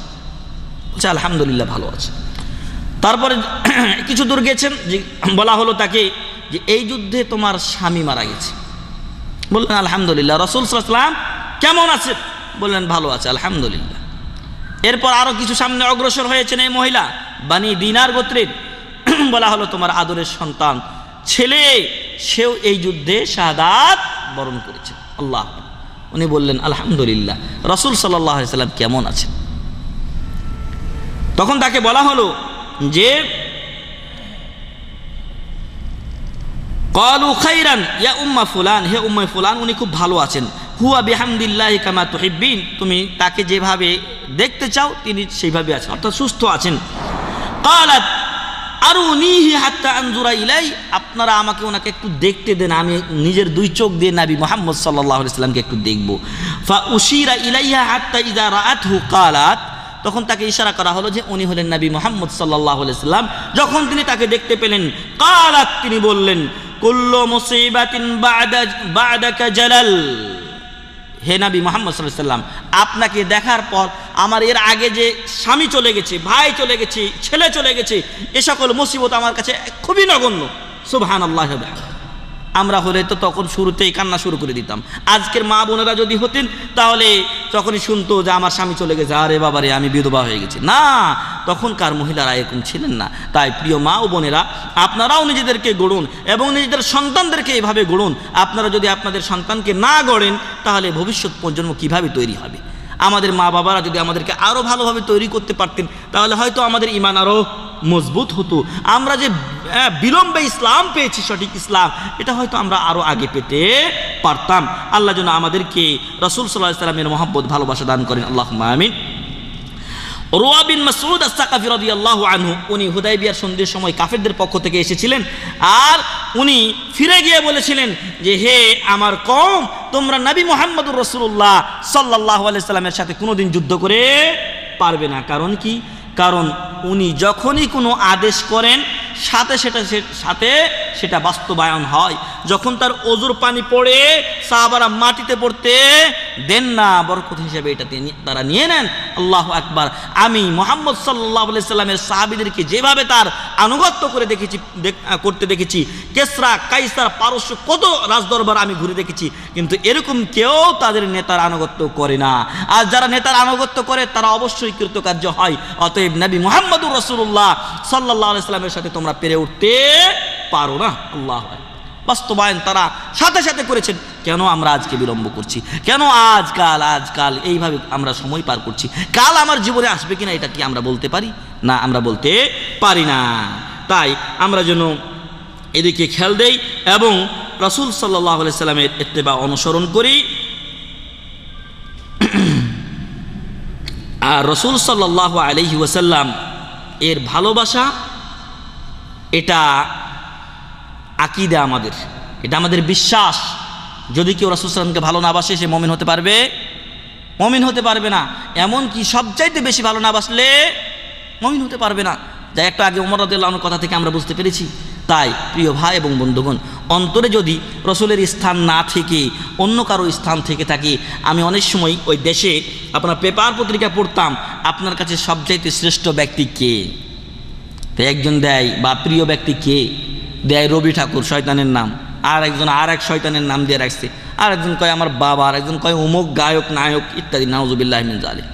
বলছে আলহামদুলিল্লাহ ভালো আছে। তারপরে কিছু দূর গেছেন, বলা হলো তাকে যে এই যুদ্ধে তোমার স্বামী মারা গেছে। বললেন আলহামদুলিল্লাহ। রাসূল সাল্লাল্লাহু আলাইহি সাল্লাম কেমন আছেন? বললেন ভালো আছে আলহামদুলিল্লাহ। এরপর আরো কিছু সামনে অগ্রসর হয়েছেন এই মহিলা বানি দিনার গোত্রের। বলা হলো তোমার আদরের সন্তান ছেলে, সেও এই যুদ্ধে শাহাদাত বরণ করেছে। আল্লাহ। উনি বললেন আলহামদুলিল্লাহ। রাসূল সাল্লাল্লাহু আলাইহি সাল্লাম কেমন আছেন? তখন তাকে বলা হলো যে ক্বালু খাইরান ইয়া উম্মা ফুলান, হে উম্মে ফুলান উনি খুব ভালো আছেন। হুয়া বিহামদিল্লাহি কামা তুহিব্বিন, তুমি তাকে যেভাবে দেখতে চাও তিনি সেইভাবে আছেন, অর্থাৎ সুস্থ আছেন। ক্বালাত আরুনিহি হাত্তা আনজুরা ইলাই, আপনারা আমাকে ওনাকে একটু দেখতে দেন, আমি নিজের 2 চোখ দিয়ে নবী মুহাম্মদ সাল্লাল্লাহু আলাইহি সাল্লামকে একটু দেখব। ফা উশিরা ইলাইহা হাত্তা ইযা রাআতহু ক্বালাত, তখন তাকে ইশারা করা হলো যে উনি হলেন নবী মুহাম্মদ সাল্লাল্লাহু আলাইহি সাল্লাম। যখন তিনি তাকে দেখতে পেলেন, ক্বালাত, তিনি বললেন কুল্লু মুসিবাতিন বা'দাকা জালাল, হে নবী মুহাম্মদ সাল্লাল্লাহু আলাইহি সাল্লাম, আপনাকে দেখার পর আমার এর আগে যে স্বামী চলে গেছে, ভাই চলে গেছে, ছেলে চলে গেছে, এ সকল মুসিবত আমার কাছে খুবই নগণ্য। সুবহানাল্লাহ। আমরা হলে তো তখন শুরুতেই কান্না শুরু করে দিতাম। আজকের মা বোনেরা যদি হতেন তাহলে যখনই শুনতো যে আমার স্বামী চলে গেছে, আরে বাবারে আমি বিধবা হয়ে গেছি, না, তখনকার মহিলারা এরকম ছিলেন না। তাই প্রিয় মা ও বোনেরা, আপনারাও নিজেদেরকে গড়ুন এবং নিজেদের সন্তানদেরকে এভাবে গড়ুন। আপনারা যদি আপনাদের সন্তানকে না গড়েন তাহলে ভবিষ্যৎ প্রজন্ম কিভাবে তৈরি হবে? আমাদের মা বাবারা যদি আমাদেরকে আরও ভালোভাবে তৈরি করতে পারতেন তাহলে হয়তো আমাদের ঈমান আরও মজবুত হতো। আমরা যে বিলম্বে ইসলাম পেয়েছি, সঠিক ইসলাম, এটা হয়তো আমরা আরও আগে পেতে পারতাম। আল্লাহ যেন আমাদেরকে রাসূল সাল্লাল্লাহু আলাইহি সাল্লামের মহব্বত ভালোবাসা দান করেন, আল্লাহুম্মা আমিন। রুয়া বিন মাসউদ আস-সাকাফি রাদিয়াল্লাহু আনহু, উনি হুদায়বিয়ার সন্ধির সময় কাফেরদের পক্ষ থেকে এসেছিলেন, আর উনি ফিরে গিয়ে বলেছিলেন যে হে আমার কওম, তোমরা নবী মুহাম্মদুর রাসূলুল্লাহ সাল্লাল্লাহু আলাইহি সাল্লামের সাথে কোনোদিন যুদ্ধ করে পারবে না। কারণ কি? কারণ উনি যখনই কোনো আদেশ করেন সাথে সেটা বাস্তবায়ন হয়। যখন তার ওযুর পানি পড়ে সাহাবারা মাটিতে পড়তে দেন না, বরকত হিসেবে এটা তারা নিয়ে নেন। আল্লাহু আকবার। আমি মুহাম্মদ সাল্লাল্লাহু আলাইহি সাল্লামের সাহাবীদেরকে যেভাবে তার আনুগত্য করতে দেখেছি, কেসরা, কাইসার, পারস্য কত রাজদরবার আমি ঘুরে দেখেছি, কিন্তু এরকম কেউ তাদের নেতার আনুগত্য করে না। আর যারা নেতার আনুগত্য করে তারা অবশ্যই কৃতকার্য হয়। অতএব নবী মুহাম্মদুর রাসূলুল্লাহ সাল্লাল্লাহু আলাইহি সাল্লামের সাথে তোমরা পেরে উঠতে পারো না। আল্লাহু আকবার। বাস্তবায়ন তারা সাথে করেছেন। কেন আমরা আজকে বিলম্ব করছি? কেন আজকাল এইভাবে আমরা সময় পার করছি? কাল আমার জীবনে আসবে কিনা এটা কি আমরা বলতে পারি? না, আমরা বলতে পারি না। তাই আমরা যেন এদিকে খেয়াল দেই এবং রাসূল সাল্লাল্লাহু আলাইহি সাল্লামের ইত্তেবা অনুসরণ করি। আর রাসূল সাল্লাল্লাহু আলাইহি ওয়াসাল্লাম এর ভালোবাসা, এটা আকীদা আমাদের, এটা আমাদের বিশ্বাস। যদি কেউ রাসূল সাল্লাল্লাহু আলাইহি ওয়াসাল্লামকে ভালো না বাসে সে মুমিন হতে পারবে? মুমিন হতে পারবে না। এমনকি সবচাইতে বেশি ভালো না বাসলে মুমিন হতে পারবে না। যা একটু আগে ওমর রাদিয়াল্লাহু আনহুর কথা থেকে আমরা বুঝতে পেরেছি। তাই প্রিয় ভাই এবং বন্ধুগণ, অন্তরে যদি রসুলের স্থান না থেকে অন্য কারো স্থান থেকে থাকে, আমি অনেক সময় ওই দেশে আপনার পেপার পত্রিকা পড়তাম, আপনার কাছে সবচাইতে শ্রেষ্ঠ ব্যক্তি কে? তো একজন দেয় বা প্রিয় ব্যক্তি কে দেয়, রবি ঠাকুর, শয়তানের নাম। আর একজন আর এক শয়তানের নাম দিয়ে রাখছে। আর একজন কয় আমার বাবা, আর একজন কয় অমুক গায়ক, নায়ক ইত্যাদি, নাউজুবিল্লাহি মিন যালিক।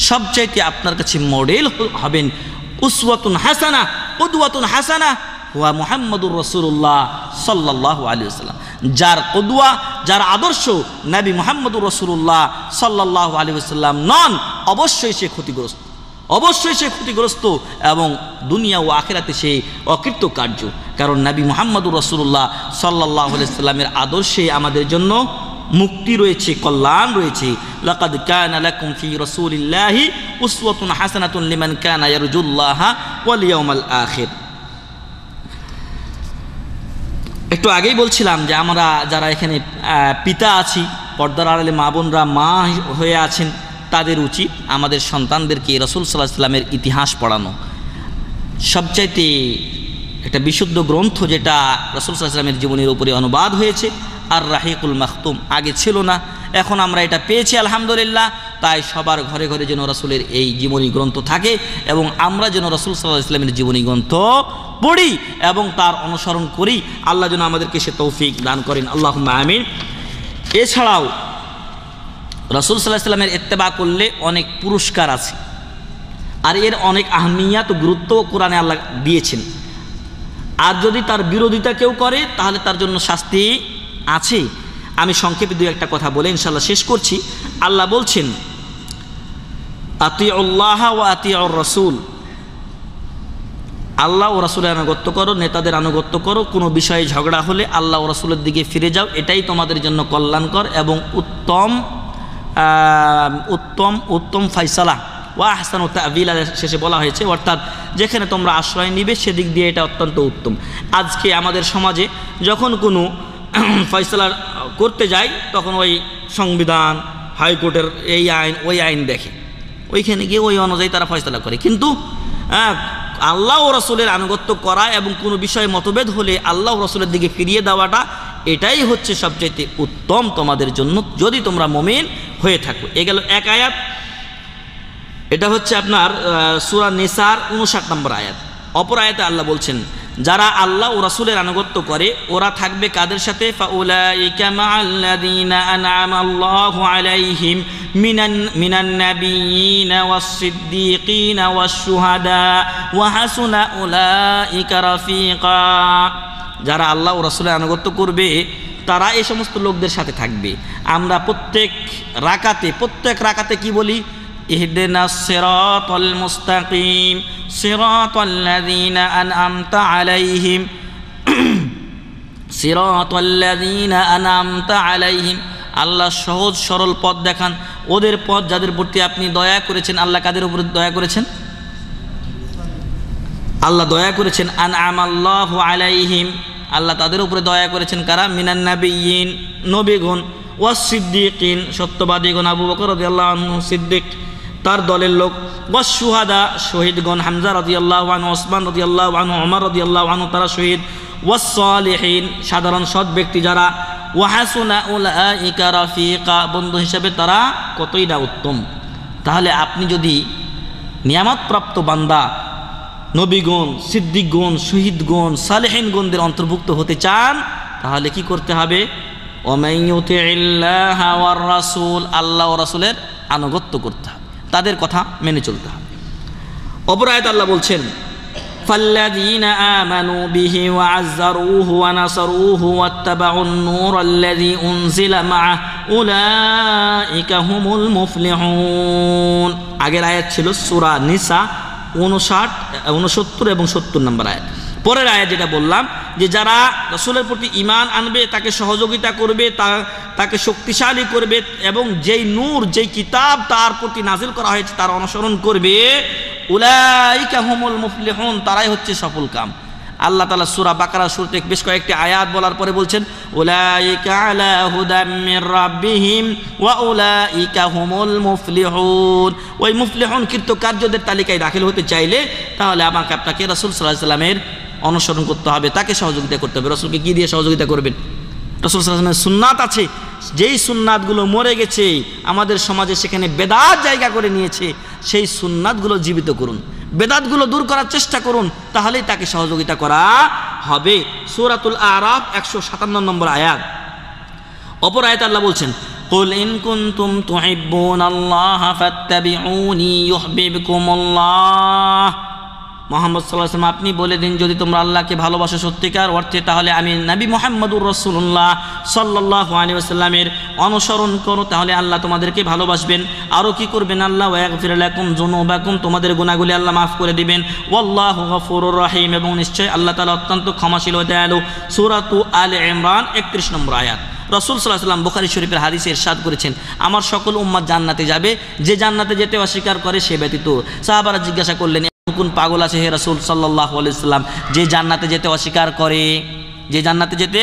সবচাইতে আপনার কাছে মডেল হবেন উসওয়াতুন হাসানা, কুদওয়াতুন হাসানা, হুয়া মুহাম্মাদুর রাসূলুল্লাহ সাল্লাল্লাহু আলাইহি ওয়াসাল্লাম। যার কদুয়া, যার আদর্শ নবী মুহাম্মাদুর রাসূলুল্লাহ সাল্লাল্লাহু আলাইহি ওয়াসাল্লাম নন, অবশ্যই সে ক্ষতিগ্রস্ত, অবশ্যই সে ক্ষতিগ্রস্ত এবং দুনিয়া ও আখিরাতে সে অকৃতকার্য। কারণ নবী মুহাম্মাদুর রাসূলুল্লাহ সাল্লাল্লাহু আলাইহি ওয়াসাল্লামের আদর্শে আমাদের জন্য মুক্তি রয়েছে, কল্যাণ রয়েছে। লাকাদ কানা লাকুম ফি রাসূলিল্লাহি উসওয়াতুন হাসানাতুন লিমান কানা ইয়ারজুল্লাহা ওয়াল ইয়াউমাল আখির। একটু আগেই বলছিলাম যে আমরা যারা এখানে পিতা আছি, পর্দার আড়ালে মা বোনরা মা হয়ে আছেন, তাদের উচিত আমাদের সন্তানদেরকে রাসূল সাল্লাল্লাহু আলাইহি ওয়াসাল্লামের ইতিহাস পড়ানো। সবচাইতে একটা বিশুদ্ধ গ্রন্থ যেটা রাসূল সাল্লাল্লাহু আলাইহি ওয়াসাল্লামের জীবনের উপরে অনুবাদ হয়েছে, আর রাহিকুল মাখতুম, আগে ছিল না, এখন আমরা এটা পেয়েছি আলহামদুলিল্লাহ। তাই সবার ঘরে ঘরে যেন রাসূলের এই জীবনী গ্রন্থ থাকে এবং আমরা যেন রাসূল সাল্লাল্লাহু আলাইহি ওয়াসাল্লামের জীবনী গ্রন্থ পড়ি এবং তার অনুসরণ করি। আল্লাহ যেন আমাদেরকে সে তৌফিক দান করেন, আল্লাহুম্মা আমিন। এছাড়াও রাসূল সাল্লাল্লাহু আলাইহি ওয়াসাল্লামের ইত্তেবা করলে অনেক পুরস্কার আছে, আর এর অনেক আহমিয়াত ও গুরুত্ব কোরআনে আল্লাহ দিয়েছেন। আর যদি তার বিরোধিতা কেউ করে তাহলে তার জন্য শাস্তি আছে। আমি সংক্ষেপে দুই একটা কথা বলে ইনশাআল্লাহ শেষ করছি। আল্লাহ বলছেন, আতিউল্লাহ ওয়া আতিউর রাসূল, আল্লাহ ও রাসূলের আনুগত্য করো, নেতাদের আনুগত্য করো। কোনো বিষয়ে ঝগড়া হলে আল্লাহ ও রাসূলের দিকে ফিরে যাও, এটাই তোমাদের জন্য কল্যাণকর এবং উত্তম উত্তম উত্তম ফাইসালা। ওয়া আহসানু তা'বিলা শেষে বলা হয়েছে, অর্থাৎ যেখানে তোমরা আশ্রয় নিবে সেদিক দিয়ে এটা অত্যন্ত উত্তম। আজকে আমাদের সমাজে যখন কোনো ফয়সালা করতে যায় তখন ওই সংবিধান, হাইকোর্টের এই আইন ওই আইন দেখে, ওইখানে গিয়ে ওই অনুযায়ী তারা ফয়সালা করে। কিন্তু আল্লাহ ও রাসূলের আনুগত্য করা এবং কোনো বিষয়ে মতভেদ হলে আল্লাহ ও রাসূলের দিকে ফিরিয়ে দেওয়াটা, এটাই হচ্ছে সবচাইতে উত্তম তোমাদের জন্য, যদি তোমরা মুমিন হয়ে থাকো। এ গেল এক আয়াত। এটা হচ্ছে আপনার সূরা নিসার 59 নম্বর আয়াত। অপর আয়াতে আল্লাহ বলছেন, যারা আল্লাহ ও রাসূলের আনুগত্য করে ওরা থাকবে কাদের সাথে? ফাউলাইকা মাআল্লাযীনা আনআমা আল্লাহু আলাইহিম মিনান নাবিয়্যিনা ওয়াস-সিদ্দীকিনা ওয়াশ-শুহাদা ওয়া হাসুনা উলাইকা রাফীকা। যারা আল্লাহ ও রাসূলের আনুগত্য করবে তারা এই সমস্ত লোকদের সাথে থাকবে। আমরা প্রত্যেক রাকাতে কি বলি? ইহদিনাস সিরাতাল মুস্তাকিম সিরাতাল্লাযীনা আনআমতা আলাইহিম সিরাতাল্লাযীনা আনআমতা আলাইহিম। আল্লাহ সহজ সরল পথ দেখান, ওদের পথ যাদের প্রতি আপনি দয়া করেছেন। আল্লাহ কাদের উপর দয়া করেছেন? আল্লাহ দয়া করেছেন আনআমাল্লাহু আলাইহিম, আল্লাহ তাদের উপরে দয়া করেছেন। কারা? মিনান নাবিয়্যিন, নবীগণ, ওয়াস-সিদ্দীকিন, সত্যবাদীগণ, আবু বকর রাদিয়াল্লাহু আনহু সিদ্দিক তার দলের লোক, ওয়াশ-শুহাদা, শহীদগণ, হামজা রাদিয়াল্লাহু আনহু, ওসমান রাদিয়াল্লাহু আনহু, ওমর রাদিয়াল্লাহু আনহু তারা শহীদ, ওয়াস-সালিহিন, সাধারণ সৎ ব্যক্তি যারা, ওয়া হাসুনা উলাইকা রাফীকা, বন্ধু হিসেবে তারা কতই না উত্তম। তাহলে আপনি যদি নিয়ামতপ্রাপ্ত বান্দা, নবীগণ, সিদ্দিকগণ, শহীদগণ, সালেহিনগণদের অন্তর্ভুক্ত হতে চান তাহলে কি করতে হবে? ওমান ইউতিইল্লাহা ওয়ার রাসূল, আল্লাহ ও রাসূলের আনুগত্য করতে হবে, তাদের কথা মেনে চলতে হবে। অপর আয়াতে আল্লাহ বলছেন, ফাল্লাযীনা আমানু বিহি ওয়া আযযারুহু ওয়া নাসারুহু ওয়াত্তাবাউন নূরাল্লাযী উনজিলা মাআহু উলাইকা হুমুল মুফলিহুন। আগের আয়াত ছিল সূরা নিসা 59, 69 এবং 70 নম্বর আয়াত। পরের আয়াত যেটা বললাম যে যারা রাসূলের প্রতি ঈমান আনবে, তাকে সহযোগিতা করবে, তাকে শক্তিশালী করবে এবং যেই নূর, যেই কিতাব তার প্রতি নাজিল করা হয়েছে তার অনুসরণ করবে, উলাইকা হুমুল মুফলিহুন, তারাই হচ্ছে সফল কাম। আল্লাহ তাআলা সূরা বাকারা শুরুতে বেশ কয়েকটি আয়াত বলার পরে বলছেন, উলাইকা আলা হুদাম মির রাব্বিহিম ওয়া উলাইকা হুমুল মুফলিহুন। ওই মুফলিহুন কৃতকার্যদের তালিকায় দাখিল হতে চাইলে তাহলে আপনাকে রাসূল সাল্লাল্লাহু আলাইহি ওয়াসাল্লামের অনুসরণ করতে হবে, তাকে সহযোগিতা করতে হবে। রাসূলকে কি দিয়ে সহযোগিতা করবেন? রাসূল সাল্লাল্লাহু আলাইহি ওয়াসাল্লামের সুন্নাত আছে, যেই সুন্নাতগুলো মরে গেছে, আমাদের সমাজে সেখানে বেদাত জায়গা করে নিয়েছে, সেই সুন্নাতগুলো জীবিত করুন, বেদাতগুলো দূর করার চেষ্টা করুন, তাহলেই তাকে সহযোগিতা করা হবে। সূরাতুল আরাফ 157 নম্বর আয়াত। অপর আয়াতে আল্লাহ বলছেন, কুল ইন কুনতুম তুহিব্বুনাল্লাহা ফাত্তাবিউনি ইউহিব্বুকুমুল্লাহ। মোহাম্মদ সাল্লাল্লাহু আলাইহি ওয়াসাল্লাম আপনি বলে দিন যদি তোমরা আল্লাহকে ভালোবাসো সত্যিকার অর্থে তাহলে আমি নবী মুহাম্মদুর রাসূলুল্লাহ সাল্লাল্লাহু আলাইহি ওয়াসাল্লামের অনুসরণ করো, তাহলে আল্লাহ তোমাদেরকে ভালোবাসবেন। আরও কি করবেন? আল্লাহ ওয়াগফির লাকুম যুনুবাকুম, তোমাদের গুনাহগুলি আল্লাহ মাফ করে দিবেন। ওয়াল্লাহু গফুরুর রহিম, এবং নিশ্চয় আল্লাহ তাআলা অত্যন্ত ক্ষমাশীল ও দয়ালু। সূরাতু আলে ইমরান 31 নম্বর আয়াত। রাসূল সাল্লাল্লাহু আলাইহি ওয়াসাল্লাম বুখারী শরীফের হাদিসে ইরশাদ করেছেন, আমার সকল উম্মত জান্নাতে যাবে, যে জান্নাতে যেতে অস্বীকার করে সে ব্যতীত। সাহাবারা জিজ্ঞাসা করলেন, কোন পাগল আছে হে রাসূল সাল্লাল্লাহু আলাইহি ওয়াসাল্লাম যে জান্নাতে যেতে অস্বীকার করে? যে জান্নাতে যেতে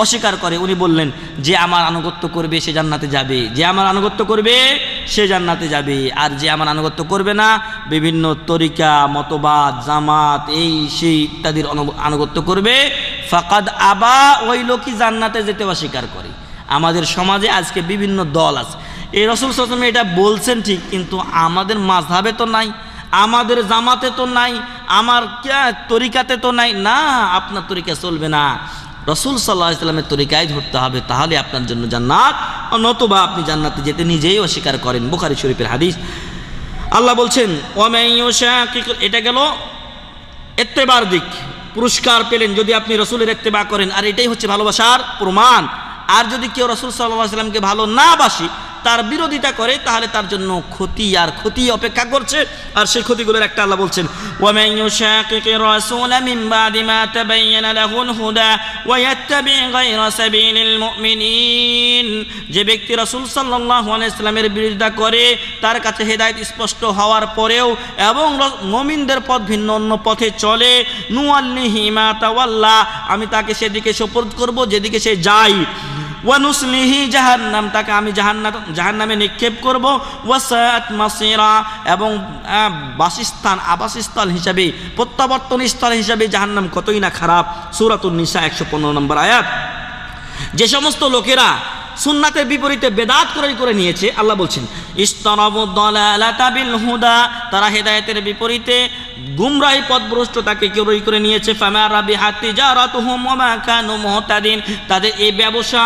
অস্বীকার করে। উনি বললেন, যে আমার আনুগত্য করবে সে জান্নাতে যাবে, যে আমার আনুগত্য করবে সে জান্নাতে যাবে, আর যে আমার আনুগত্য করবে না, বিভিন্ন তরিকা, মতবাদ, জামাত, এই সেই ইত্যাদির আনুগত্য করবে, ফাকাদ আবা, ওই লোকই জান্নাতে যেতে অস্বীকার করে। আমাদের সমাজে আজকে বিভিন্ন দল আছে। এই রাসূল সাল্লাল্লাহু আলাইহি ওয়াসাল্লাম এটা বলছেন ঠিক, কিন্তু আমাদের মাযহাবে তো নাই, আমাদের জামাতে তো নাই, আমার তরিকাতে তো নাই। না, আপনার তরিকা চলবে না, রাসূল সাল্লাল্লাহু আলাইহি ওয়াসাল্লামের তরিকায় ধরতে হবে, তাহলে আপনার জন্য জান্নাত, নতুবা আপনি জান্নাতে যেতে নিজেই অস্বীকার করেন। বুখারী শরীফের হাদিস। আল্লাহ বলছেন, এটা গেল ইত্তেবার দিক, পুরস্কার পেলেন যদি আপনি রাসূলের ইত্তেবা করেন, আর এটাই হচ্ছে ভালোবাসার প্রমাণ। আর যদি কেউ রাসূল সাল্লাল্লাহু আলাইহি ওয়াসাল্লামকে ভালো না বাসি, তার বিরোধিতা করে, তাহলে তার জন্য ক্ষতি আর ক্ষতি অপেক্ষা করছে। আর সেই ক্ষতিগুলোর একটা আল্লাহ বলছেন, ওয়া মান ইউশাকিকির রাসূলা মিন বাদি মা তাবায়্যানা লাহুল হুদা ওয়া ইয়াত্তাবি গায়রা সাবিলিল মুমিনিন, যে ব্যক্তি রাসূল সাল্লাল্লাহু আলাইহি ওয়াসাল্লামের বিরোধিতা করে, তার কাছে হেদায়েত স্পষ্ট হওয়ার পরেও, এবং মুমিনদের পথ ভিন্ন অন্য পথে চলে, নুআল্লিহি মা তাওয়াল্লা, আমি তাকে সেদিকে সুপর্দ করব যেদিকে সে যায়, ওয়ানুসলিহি জাহান্নাম, তাকে আমি জাহান্নামে নিক্ষেপ করব, ওয়াসাআত মাসিরা, এবং বাসস্থান, আবাসস্থল হিসাবে, প্রত্যাবর্তন স্থল হিসাবে জাহান্নাম কতই না খারাপ। সূরাতুন নিসা 115 নম্বর আয়াত। যে সমস্ত লোকেরা সুন্নাতের বিপরীতে বেদাত করে নিয়েছে, আল্লাহ বলছেন, ইসতারাবু দালালাতা বিল হুদা, তারা হেদায়েতের বিপরীতে গুমরাহি পথভ্রষ্টতাকে ক্রয় করে নিয়েছে। ফামা রাবিহাত তিজারাতুহুম ওয়া মা কানু মুহতাদিন, তাদের এই ব্যবসা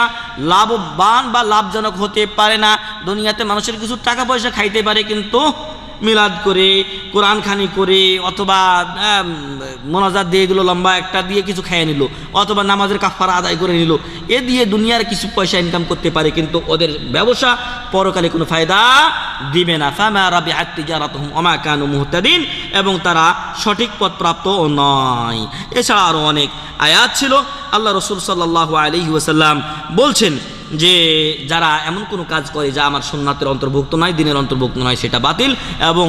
লাভবান বা লাভজনক হতে পারে না। দুনিয়াতে মানুষের কিছু টাকা পয়সা খাইতে পারে, কিন্তু মিলাদ করে, কোরআন খানি করে, অথবা মোনাজাত দিয়ে দিল, লম্বা একটা দিয়ে কিছু খেয়ে নিল, অথবা নামাজের কাফারা আদায় করে নিল, এ দিয়ে দুনিয়ার কিছু পয়সা ইনকাম করতে পারে, কিন্তু ওদের ব্যবসা পরকালে কোনো ফায়দা দিবে না। ফামা রাবিহাত তিজারাতুহুম ওয়া মা কানু মুহতাদিন, এবং তারা সঠিক পথ প্রাপ্ত নয়। এছাড়া আরও অনেক আয়াত ছিল। আল্লাহ রাসূল সাল্লাল্লাহু আলাইহি ওয়াসাল্লাম বলছেন যে যারা এমন কোনো কাজ করে যা আমার সুন্নাতের অন্তর্ভুক্ত নয়, দিনের অন্তর্ভুক্ত নয়, সেটা বাতিল। এবং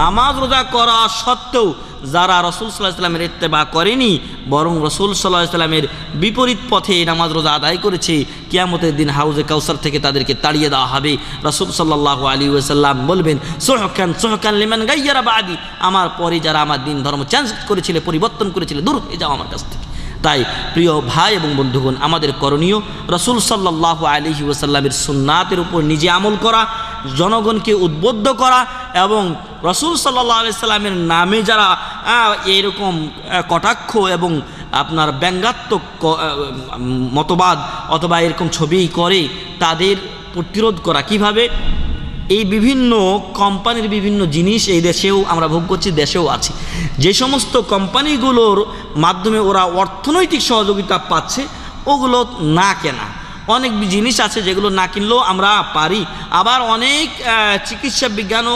নামাজ রোজা করা সত্ত্বেও যারা রাসূল সাল্লাল্লাহু আলাইহি ওয়াসাল্লামের ইত্তেবা করেনি, বরং রাসূল সাল্লাল্লাহু আলাইহি ওয়াসাল্লামের বিপরীত পথে নামাজ রোজা আদায় করেছে, কিয়ামতের দিন হাউজে কাউসার থেকে তাদেরকে তাড়িয়ে দেওয়া হবে। রাসূল সাল্লাল্লাহু আলাইহি ওয়াসাল্লাম বলবেন, সুহকান লিমান গায়্যারা বাদি, আমার পরে যারা আমার দিন ধর্ম চেঞ্জ করেছিল, পরিবর্তন করেছিল, দূর হয়ে যাও আমার কাছ থেকে। তাই প্রিয় ভাই এবং বন্ধুগণ, আমাদের করণীয় রাসূল সাল্লাল্লাহু আলাইহি ওয়াসাল্লামের সুন্নাতের উপর নিজে আমল করা, জনগণকে উদ্বুদ্ধ করা, এবং রাসূল সাল্লাল্লাহু আলাইহি ওয়াসাল্লামের নামে যারা এরকম কটাক্ষ এবং আপনার ব্যঙ্গাত্মক মতবাদ অথবা এরকম ছবি করে, তাদের প্রতিরোধ করা। কিভাবে? এই বিভিন্ন কোম্পানির বিভিন্ন জিনিস এই দেশেও আমরা ভোগ করছি, দেশেও আছে। যে সমস্ত কোম্পানিগুলোর মাধ্যমে ওরা অর্থনৈতিক সহযোগিতা পাচ্ছে, ওগুলো না কেনা। অনেক জিনিস আছে যেগুলো না কিনলেও আমরা পারি। আবার অনেক চিকিৎসা বিজ্ঞানও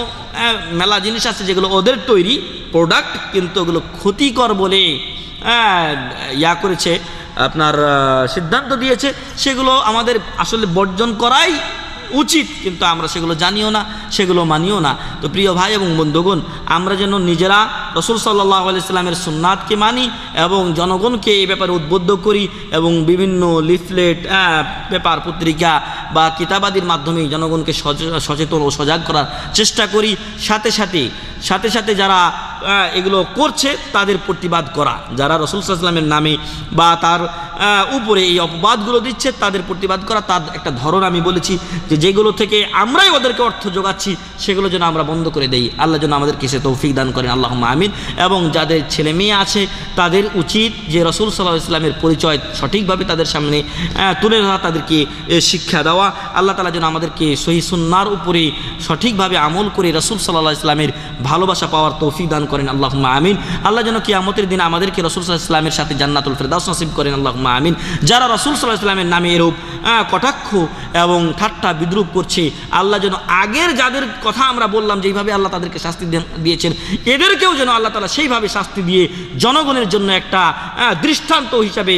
মেলা জিনিস আছে যেগুলো ওদের তৈরি প্রোডাক্ট, কিন্তু ওগুলো ক্ষতিকর বলে করেছে, আপনার সিদ্ধান্ত দিয়েছে, সেগুলো আমাদের আসলে বর্জন করাই উচিত, কিন্তু আমরা সেগুলো জানিও না, সেগুলো মানিও না। তো প্রিয় ভাই এবং বন্ধুগণ, আমরা যেন নিজেরা রাসূল সাল্লাল্লাহু আলাইহি ওয়াসাল্লামের সুন্নাতকে মানি এবং জনগণকে এই ব্যাপারে উদ্বুদ্ধ করি, এবং বিভিন্ন লিফলেট, পেপার, পত্রিকা বা কিতাবাদির মাধ্যমে জনগণকে সচেতন ও সজাগ করার চেষ্টা করি। সাথে সাথে যারা এগুলো করছে তাদের প্রতিবাদ করা, যারা রাসূল সাল্লাল্লাহু আলাইহি ওয়াসাল্লামের নামে বা তার উপরে এই অপবাদগুলো দিচ্ছে তাদের প্রতিবাদ করা, তার একটা ধরন আমি বলেছি যে যেগুলো থেকে আমরাই ওদেরকে অর্থ যোগাচ্ছি সেগুলো যেন আমরা বন্ধ করে দেই। আল্লাহ যেন আমাদেরকে সে তৌফিক দান করেন, আল্লাহুম্মা আমিন। এবং যাদের ছেলে মেয়ে আছে তাদের উচিত যে রাসূল সাল্লাল্লাহু আলাইহি ওয়াসাল্লামের পরিচয় সঠিকভাবে তাদের সামনে তুলে ধরা, তাদেরকে শিক্ষা দেওয়া। আল্লাহ তাআলা যেন আমাদেরকে সহিহ সুন্নাহর উপরে সঠিকভাবে আমল করে রাসূল সাল্লাল্লাহু আলাইহি ওয়াসাল্লামের ভালোবাসা পাওয়ার তৌফিক দান করেন, আল্লাহুম্মা আমিন। আল্লাহ যেন কিয়ামতের দিন আমাদেরকে রাসূল সাল্লাল্লাহু আলাইহি ওয়াসাল্লামের সাথে জান্নাতুল ফেরদাউস নসিব করেন, আল্লাহুম্মা আমিন। যারা রাসূল সাল্লাল্লাহু আলাইহি ওয়াসাল্লামের নামে এরূপ কটাক্ষ এবং ঠাট্টা বিদ্রূপ করছে, আল্লাহ যেন আগের যাদের কথা আমরা বললাম যেইভাবে আল্লাহ তাদেরকে শাস্তি দিয়েছেন, এদেরকেও যেন আল্লাহ তাআলা সেইভাবে শাস্তি দিয়ে জনগণের জন্য একটা দৃষ্টান্ত হিসাবে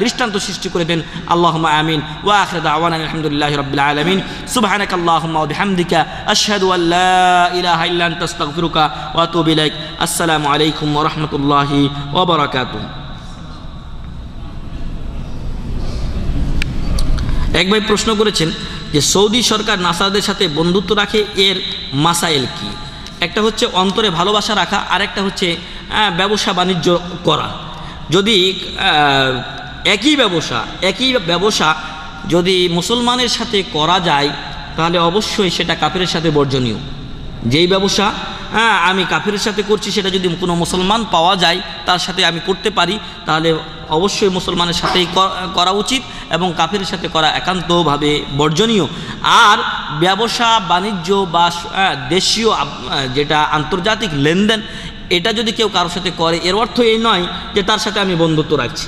দৃষ্টান্ত সৃষ্টি করে দেন, আল্লাহুম্মা আমিন। ওয়া আখিরু দাওয়ানা আলহামদুলিল্লাহি রাব্বিল আলামিন। সুবহানাকাল্লাহুম্মা ওয়া বিহামদিকা আশহাদু আল লা ইলাহা ইল্লা আনতা আস্তাগফিরুকা ওয়া আতুবু ইলাইক। আসসালামু আলাইকুম ওয়া রাহমাতুল্লাহি ওয়া বারাকাতুহু। এক ভাই প্রশ্ন করেছেন যে সৌদি সরকার নাসারাদের সাথে বন্ধুত্ব রাখে, এর মাসাইল কি? একটা হচ্ছে অন্তরে ভালোবাসা রাখা, আর একটা হচ্ছে ব্যবসা বাণিজ্য করা। যদি একই ব্যবসা যদি মুসলমানের সাথে করা যায় তাহলে অবশ্যই সেটা কাফেরের সাথে বর্জনীয়। যেই ব্যবসা আমি কাফেরের সাথে করছি সেটা যদি কোনো মুসলমান পাওয়া যায় তার সাথে আমি করতে পারি তাহলে অবশ্যই মুসলমানের সাথেই করা উচিত এবং কাফেরের সাথে করা একান্তভাবে বর্জনীয়। আর ব্যবসা বাণিজ্য বা দেশীয় যেটা আন্তর্জাতিক লেনদেন, এটা যদি কেউ কারোর সাথে করে এর অর্থ এই নয় যে তার সাথে আমি বন্ধুত্ব রাখছি।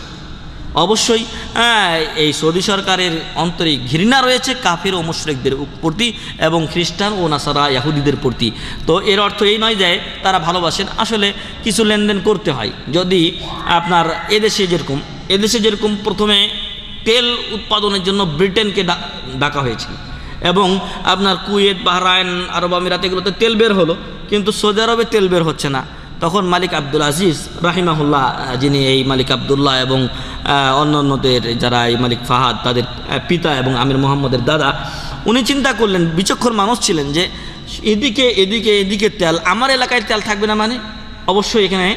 অবশ্যই এই সৌদি সরকারের অন্তরে ঘৃণা রয়েছে কাফের ও মুশরিকদের প্রতি এবং খ্রিস্টান ও নাসারা ইহুদিদের প্রতি। তো এর অর্থ এই নয় যে তারা ভালোবাসেন, আসলে কিছু লেনদেন করতে হয়। যদি আপনার এদেশে যেরকম প্রথমে তেল উৎপাদনের জন্য ব্রিটেনকে ডাকা হয়েছিল এবং আপনার কুয়েত, বাহরাইন, আরব আমিরাত এগুলোতে তেল বের হলো, কিন্তু সৌদি আরবে তেল বের হচ্ছে না। তখন মালিক আব্দুল আজিজ রাহিমাহুল্লাহ, যিনি এই মালিক আবদুল্লাহ এবং অন্যান্যদের যারা এই মালিক ফাহাদ তাদের পিতা এবং আমির মোহাম্মদের দাদা, উনি চিন্তা করলেন, বিচক্ষণ মানুষ ছিলেন, যে এদিকে তেল, আমার এলাকায় তেল থাকবে না মানে অবশ্যই এখানে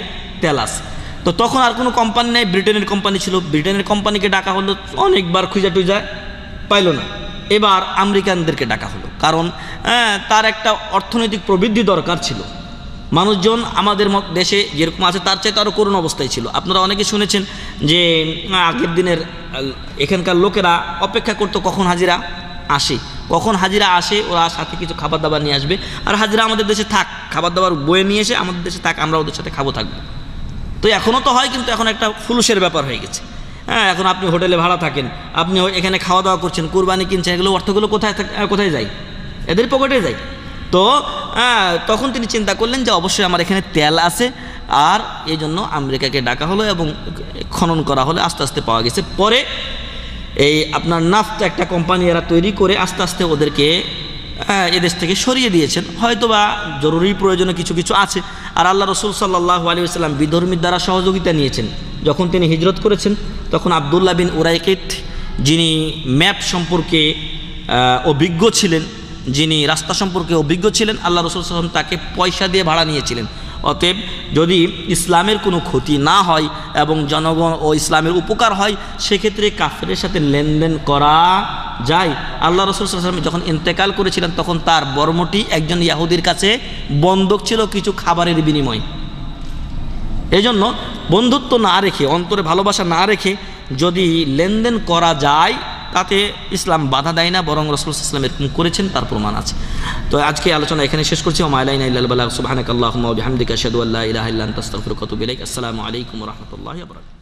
তেল আছে। তো তখন আর কোনো কোম্পানি নেই, ব্রিটেনের কোম্পানি ছিল। ব্রিটেনের কোম্পানিকে ডাকা হলো, অনেকবার খুঁজা পাইল না। এবার আমেরিকানদেরকে ডাকা হলো, কারণ তার একটা অর্থনৈতিক প্রবৃদ্ধি দরকার ছিল। মানুষজন আমাদের দেশে যেরকম আছে তার চাইতে আরও করুণ অবস্থায় ছিল। আপনারা অনেকে শুনেছেন যে আগের দিনের এখানকার লোকেরা অপেক্ষা করতো কখন হাজিরা আসে, ওরা সাথে কিছু খাবার দাবার নিয়ে আসবে, আর হাজিরা আমাদের দেশে থাক, খাবার দাবার বয়ে নিয়ে এসে আমাদের দেশে থাক, আমরা ওদের সাথে থাকবো। তো এখনও তো হয়, কিন্তু এখন একটা ফুলুসের ব্যাপার হয়ে গেছে। এখন আপনি হোটেলে ভাড়া থাকেন, আপনি এখানে খাওয়া দাওয়া করছেন, কুরবানি কিনছেন, এগুলো অর্থগুলো কোথায় যায়? এদের পকেটে যায়। তো তখন তিনি চিন্তা করলেন যে অবশ্যই আমার এখানে তেল আছে, আর এই জন্য আমেরিকাকে ডাকা হলো এবং খনন করা হলো, আস্তে আস্তে পাওয়া গেছে। পরে এই আপনার নাফতা একটা কোম্পানি এরা তৈরি করে আস্তে আস্তে ওদেরকে এদেশ থেকে সরিয়ে দিয়েছেন, হয়তোবা জরুরি প্রয়োজনে কিছু আছে। আর আল্লাহ রসুল সাল্লাল্লাহু আলাইহি ওয়াসাল্লাম বিধর্মীর দ্বারা সহযোগিতা নিয়েছেন। যখন তিনি হিজরত করেছেন তখন আবদুল্লাহ বিন উরাইকিত, যিনি ম্যাপ সম্পর্কে অভিজ্ঞ ছিলেন, যিনি রাস্তা সম্পর্কে অভিজ্ঞ ছিলেন, আল্লাহ রসুল সাল্লাল্লাহু আলাইহি ওয়াসাল্লাম তাকে পয়সা দিয়ে ভাড়া নিয়েছিলেন। অতএব যদি ইসলামের কোনো ক্ষতি না হয় এবং জনগণ ও ইসলামের উপকার হয়, সেক্ষেত্রে কাফেরের সাথে লেনদেন করা যায়। আল্লাহ রসুল সাল্লাল্লাহু আলাইহি ওয়াসাল্লাম যখন ইন্তেকাল করেছিলেন তখন তার বর্মটি একজন ইয়াহুদির কাছে বন্ধক ছিল কিছু খাবারের বিনিময়। এজন্য বন্ধুত্ব না রেখে, অন্তরে ভালোবাসা না রেখে যদি লেনদেন করা যায় তাতে ইসলাম বাধা দেয় না, বরং রাসূল সাল্লাল্লাহু আলাইহি ওয়াসাল্লাম এরকম করেছেন, তার প্রমাণ আছে। তো আজকে আলোচনা এখানে শেষ করছি। ওয়া মা আলাইনা ইল্লাল বালাগ। সুবহানাকাল্লাহুম্মা ওয়া বিহামদিকা আশহাদু আল্লা ইলাহা ইল্লা আনতা আস্তাগফিরুকা ওয়া আতুবু ইলাইক। আসসালামু আলাইকুম ওয়া রাহমাতুল্লাহি ওয়া বারাকাতুহু।